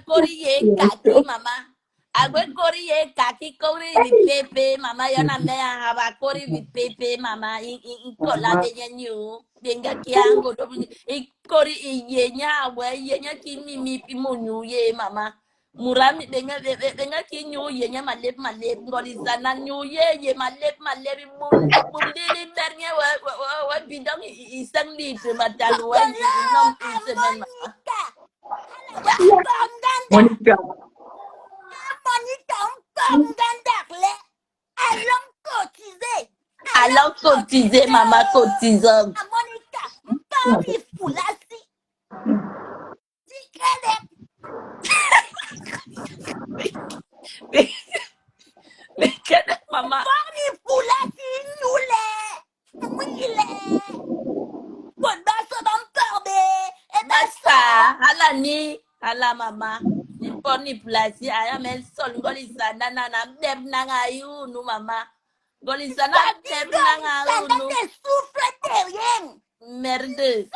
kori ye kaki mama agwe kori ye kaki kori with pepe mama yana me haba kori with pepe mama in kola de nyu denga kiango do kori ye nya we ye nya ki mi pimunyu ye mama murami denga ki nyu ye nya malep ngoli sana nyu ye malep bumdili bernye wa bidang isang litre matalwa nom semen mama Monica. allons cotiser mama cotisons Monica, pas foulasi. mais quelle maman Pas foulasi nous les. Oui les. Bon basa bamperbe. Et basta alani ala mama ni poni place aya men sol ngoli sana na dem nanga yunu mama ngoli sana dem nanga yunu des souffles terriens. merde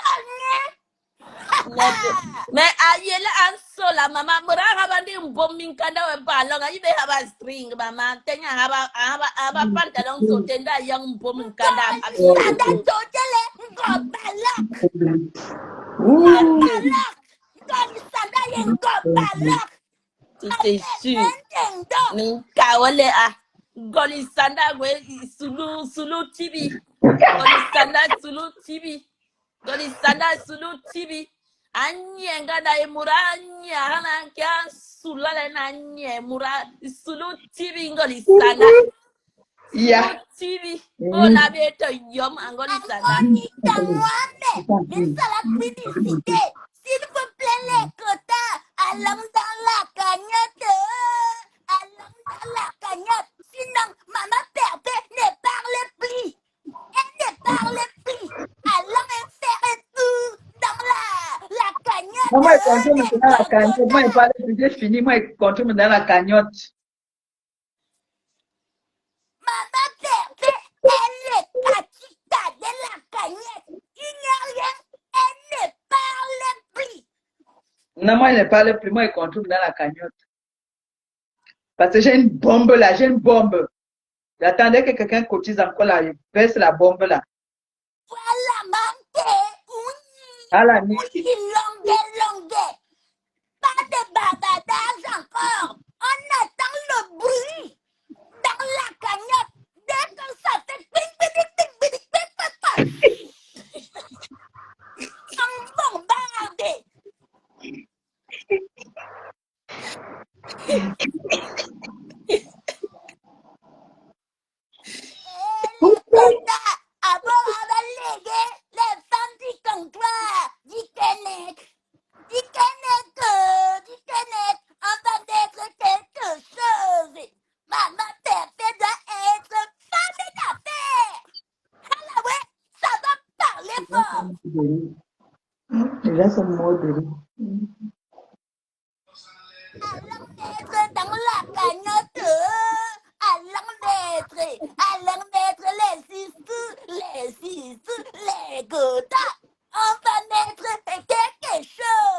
mais ayele an sola mama mura bandi bombing kanda we balong ayi be haba string mama tenya haba pantalon so tenda yang bombing kanda Sada dojele ngobalak. Ngobalak. Sada yen ngobalak. c'est sûr ni kawale goli sanda we sulu tibi goli sanda sulu tibi anye ngada emura anye hana kya sulale na anye mura sulu tibi goli sanda Yeah. tibi ona beto yom angoli sanda Monica Mohamed, mais ça la publicité. S'il vous plaît les quotas, allons dans la cagnotte. Allons dans la cagnotte. Sinon, maman Perte ne parle plus. Elle ne parle plus. Allons faire tout dans la cagnotte. Moi, je contrôle maintenant la cagnotte. Moi, je parle plus, j'ai fini. Moi, je contrôle maintenant la cagnotte. Maman Perte, elle est catita de la cagnotte. Il n'y a rien. Elle ne parle plus. Non, moi, je ne parle plus. Moi, je contrôle dans la cagnotte. Parce que j'ai une bombe là, j'ai une bombe. J'attendais que quelqu'un cotise encore là. Je baisse la bombe là. Voilà, manqué. À la nuit. Oui, longue. Pas de bavardage encore. On attend le bruit dans la cagnotte. Dès que ça fait on bombarde. Avant léguer les femmes du comptoir, du Kennec, on va mettre quelque chose. Maman Perte doit être femme d'affaires. Ah ouais, ça va parler fort. Déjà, c'est mot de riz. Allons mettre dans la cagnotte. Allons mettre les quotas. On va mettre quelque chose.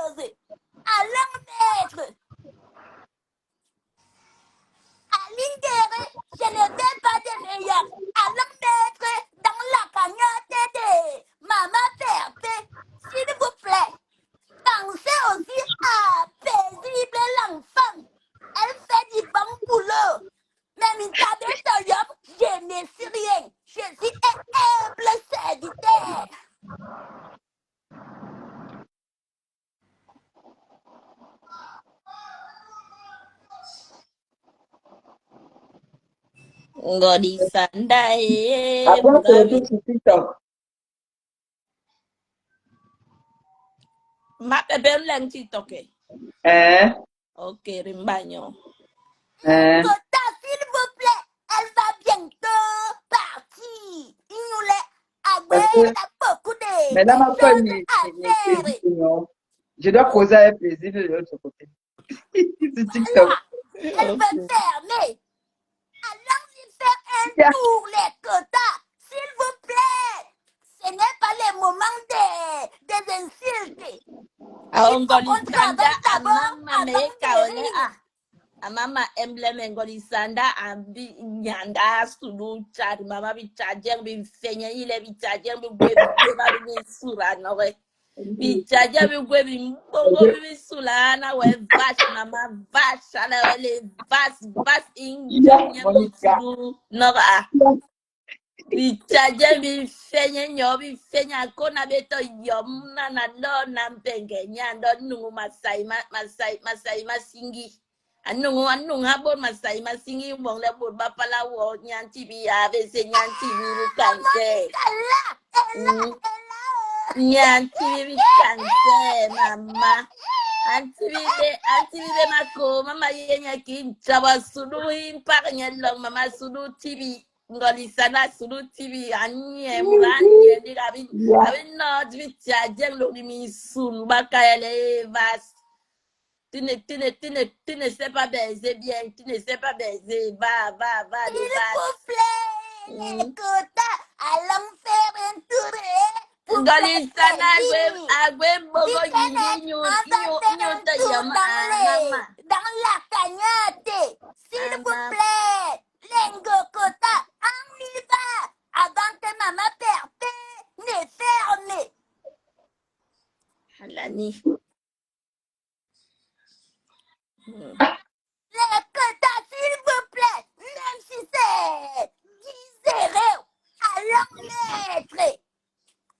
Ngodi sandai Après, c'est murabi. tout sur TikTok. Ma bebe leng TikTok. Hein? Ok, rimbanyo. Kota, s'il vous plaît, elle va bientôt partir. Il nous l'a Parce que a beaucoup de maintenant, ma femme choses à faire. je dois poser un plaisir de l'autre côté. Sur TikTok. Voilà, elle va fermer. Allons-y faire un Yeah. tour, les quotas, s'il vous plaît. Ce n'est pas le moment des insultes. Il faut qu'on travaille d'abord avant de rire. Mama embleme ngoli sanda ambi nyanda sulu chari mama bi chajer bi fenya ile bi chajer bi gwe bi sura no we bi chajer bi gwe bi mbongo bi sula na we vache mama vache ala we le vas ingenya bi sulu no a bi chajer bi fenya nyo bi fenya kona beto yom na lo na mpenge nyando nungu masai masingi anung habon masai masingi bong le bot bapala wo nyanti bi ave se nyanti bi kanse nyanti bi kanse mama anti bi mako mama yenya kin chawa sulu impar nyelong mama sulu tv ngoli sana sulu tv anye muranye diga bi no bi tiajeng lo mi sulu bakale vas. Tu ne sais pas baiser bien, tu ne sais pas baiser, va. S'il vous plaît, les quotas, allons faire un tour pour Ngoli sana agwe bogo Week-end, yindi on va faire un tour dans la cagnotte. S'il vous plaît, les quotas, on y va avant que maman perte ne ferme. Halani. Les quotas, s'il vous plaît, même si c'est 10 euros, allons mettre.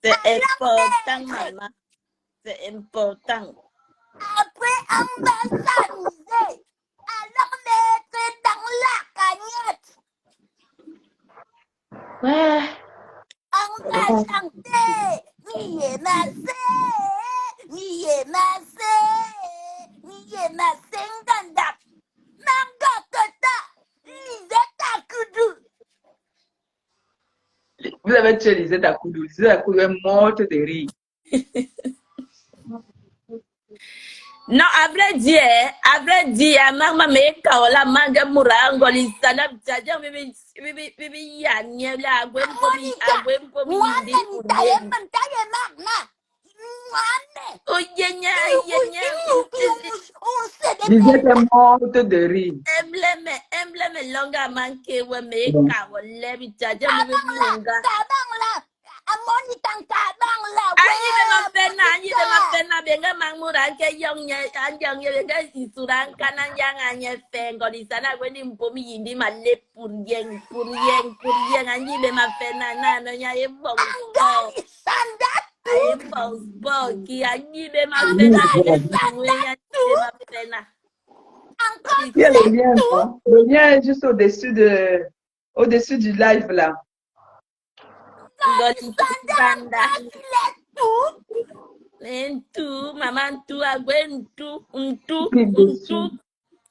C'est important, maman. C'est important. Après, on va s'amuser. Allons mettre dans la cagnotte. Ouais. On va chanter. Niye mase, nganda. Manga kota, Lisette Koudou. Vous avez tué Lisette Akoudou. Lisette Akoudou est morte de rire. Non, à vrai dire, maman me kaola manga murango lisana bjaja bibi ya nyela agwem komi Moi, indi Anitaye, Mantaye, Magna. Oyenya. Lisette est morte de rire. Embleme longa manke we me kaola bjaja bibi munga. Amoni tankabang la. Anyi be mapena benga mangmura ke yong benga isuran kanan yang anye fengo di sana weni mpomi yindi male puriyeng anyi be mapena na no nya ye bong ki anyi be mapena be mapena. Il y a le lien, non? Le lien est juste au-dessus du live là. Entu, mama ntu,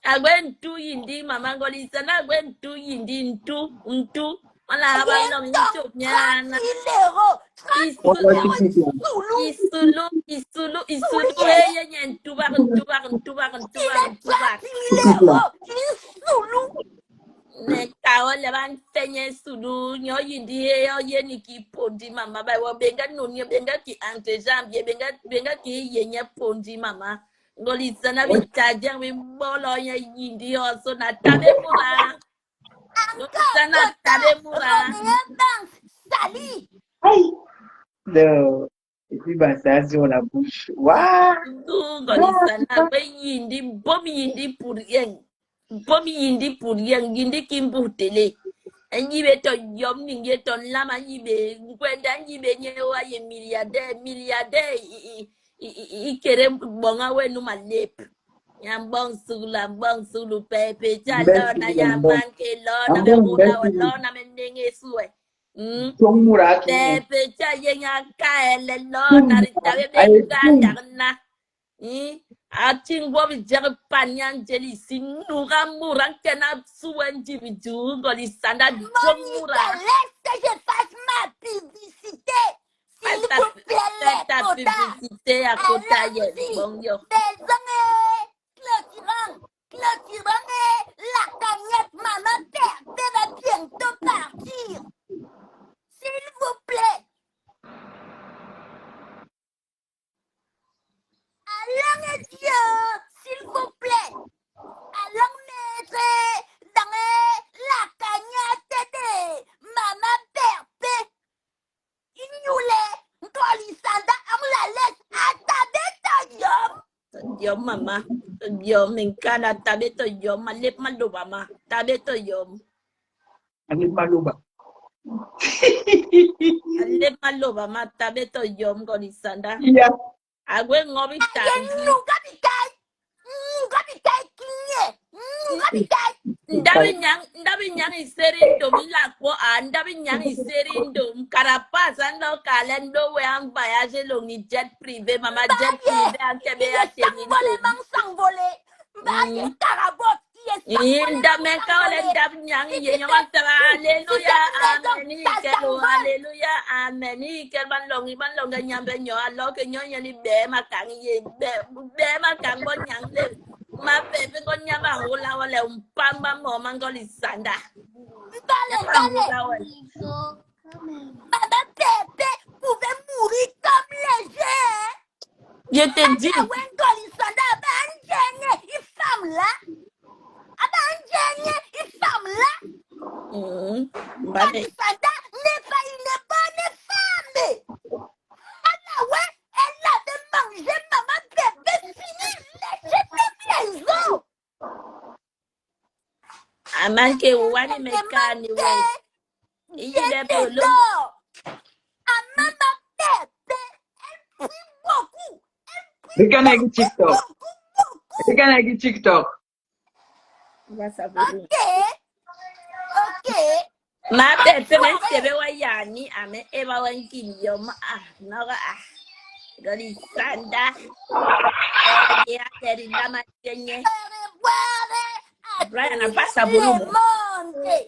agwentu yindi, mama ngolisana agwentu yindi ntu. Wala habalo ncho nyana. Isulu, heye nyentu bar. Ne kaole ban fenye sulu nyo yindi yo yeni ki pondi mama ba wo benga nunye benga ki ante jambie benga ki yenye pondi mama ngoli sana bichaje mi bolo ya yindi yo so na tabe mura sana tabe mura Sali. Non. Et puis bah ça sur la bouche. Waouh. ngoli sana be yindi bomi yindi pour rien yindi kimbutele Nyibe to yom ninge to lama nyibe kwenda nyibe nyewa ye milliardaire ikere bonga wenu malep yambong sulu pepe chalo na yaman ke lo na be lo na mendenge suwe pepe cha yenga kaele lo na ritawe benganda na ating bobi jere panyan jeli sinura murang kena suwen jibidu ngoli sanda jomura. Laisse que je fasse ma publicité. S'il vous plaît, Fais ta publicité à côté. Bon, yo. Clôturant la cagnotte maman Perte va bientôt partir. S'il vous plaît. Allons Dieu, s'il vous plaît. Allons mettre dans la cagnotte de maman Perte. Ignule, Ngolisanda, on la laisse à ta yom. Yom mama, yom minkana tabeto yom, malip maluba ma, tabeto yom. Alip maluba. Alip maluba ma, tabeto yom Ngolisanda. Yeah. Agwe ngobi tangi. Ndabi nyang iserindum ilakwo ndabi nyang iserindum karapas ando kalendo we ang voyage long ni jet privé mama jet privé antebe ya tenindo ndameka ole ndabi nyang yenyo antaba hallelujah amen kel ban longi nyambe nyo alo ke nyo nyani be makang ye be makang bon nyang le ma pepe con nyama hula wale umpamba moma Ngolisanda. Maman Pépé pouvait mourir comme les gens. Je te dis. Ngolisanda une femme là. Une femme là. Ngolisanda n'est pas une bonne femme. Elle avait mangé maman Pépé fini lécher de maison. Amanke wani mekani we. Maman Pépé, elle prie beaucoup. Regarde TikTok. Regarde TikTok. Ok. Ma Pépé mensebe wa yani ame eba wankini yoma naga Ngolisanda. Ya teri lama kenye. Brian passa Bruno. Bye.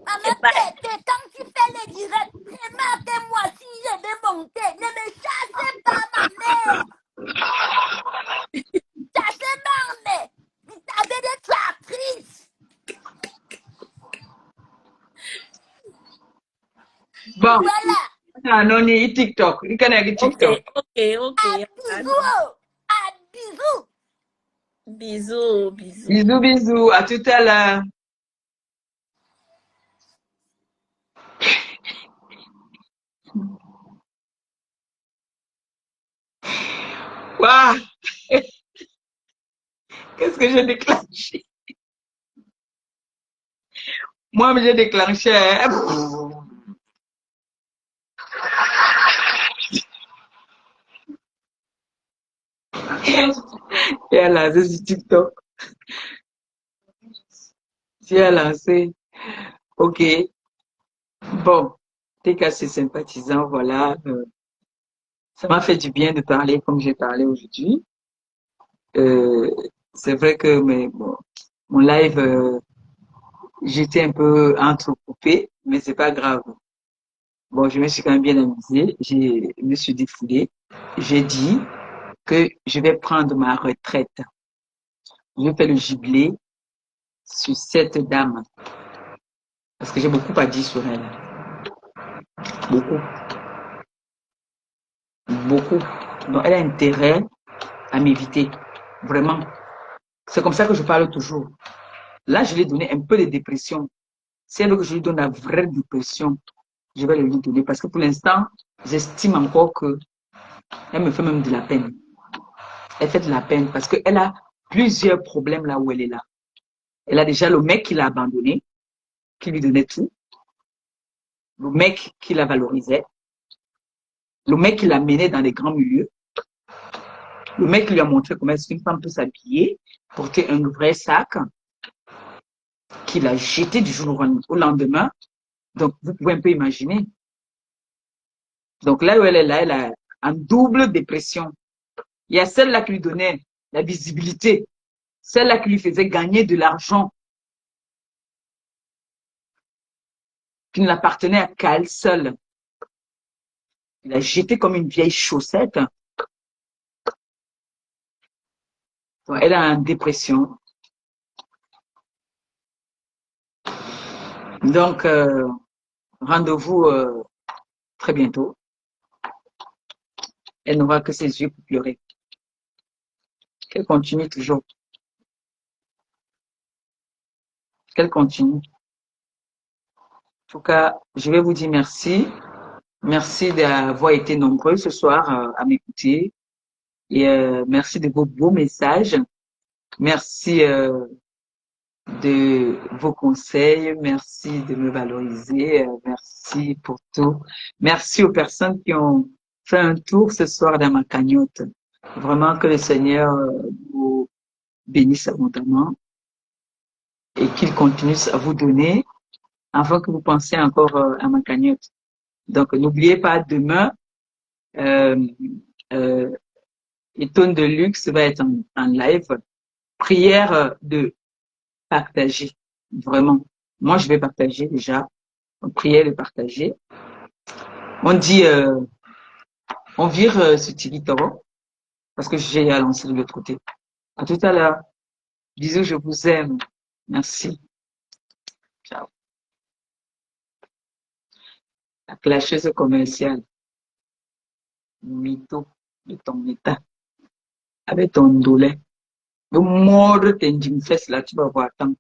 Maman Pépé, quand tu fais le direct, remarquez-moi si je vais monter. Ne me chassez pas, ma mère. Chassez ma mère. Vous avez des tractrices. Bon. Voilà. Non, ni TikTok. Regarde TikTok. Ok. Bisous. Bisous. À tout à l'heure. Waouh! Qu'est-ce que j'ai déclenché? Moi, j'ai déclenché. Et elle a lancé sur TikTok. Si elle a lancé. Ok. Bon. T'es cassé sympathisant, voilà. Ça m'a fait du bien de parler comme j'ai parlé aujourd'hui. C'est vrai que mon live, j'étais un peu entrecoupée, mais c'est pas grave. Bon, je me suis quand même bien amusée. Je me suis défoulée. J'ai dit que je vais prendre ma retraite. Je vais faire le jubilé sur cette dame. Parce que j'ai beaucoup à dire sur elle. Beaucoup. Donc, elle a intérêt à m'éviter. Vraiment. C'est comme ça que je parle toujours. Là, je lui ai donné un peu de dépression. Si elle veut que je lui donne la vraie dépression, je vais le lui donner. Parce que pour l'instant, j'estime encore que elle me fait même de la peine. Elle fait de la peine parce qu'elle a plusieurs problèmes là où elle est là. Elle a déjà le mec qui l'a abandonné. qui lui donnait tout, le mec qui la valorisait, le mec qui la menait dans les grands milieux, le mec qui lui a montré comment est-ce qu'une femme peut s'habiller, porter un vrai sac, qui l'a jeté du jour au lendemain. Donc, vous pouvez un peu imaginer. Donc, là où elle est là, elle a une double dépression. Il y a celle-là qui lui donnait la visibilité, celle-là qui lui faisait gagner de l'argent, qui ne l'appartenait qu'à elle seule. Il a jeté comme une vieille chaussette. Donc, elle est en dépression. Donc, rendez-vous très bientôt. Elle n'aura que ses yeux pour pleurer. Qu'elle continue toujours. Qu'elle continue. En tout cas, je vais vous dire merci. Merci d'avoir été nombreux ce soir à m'écouter. Et merci de vos beaux messages. Merci de vos conseils. Merci de me valoriser. Merci pour tout. Merci aux personnes qui ont fait un tour ce soir dans ma cagnotte. Vraiment que le Seigneur vous bénisse abondamment et qu'il continue à vous donner afin que vous pensiez encore à ma cagnotte. Donc, n'oubliez pas, demain, Étonne de Luxe va être en live. Prière de partager. Vraiment. Moi, je vais partager déjà. Prière de partager. On dit, on vire ce Tiki Toro parce que j'ai à lancer de l'autre côté. À tout à l'heure. Bisous, je vous aime. Merci. Ciao. La clasheuse commerciale. Mytho de ton état. Avec ton douleur. Le mordre tes fesses là, tu vas voir. Attends.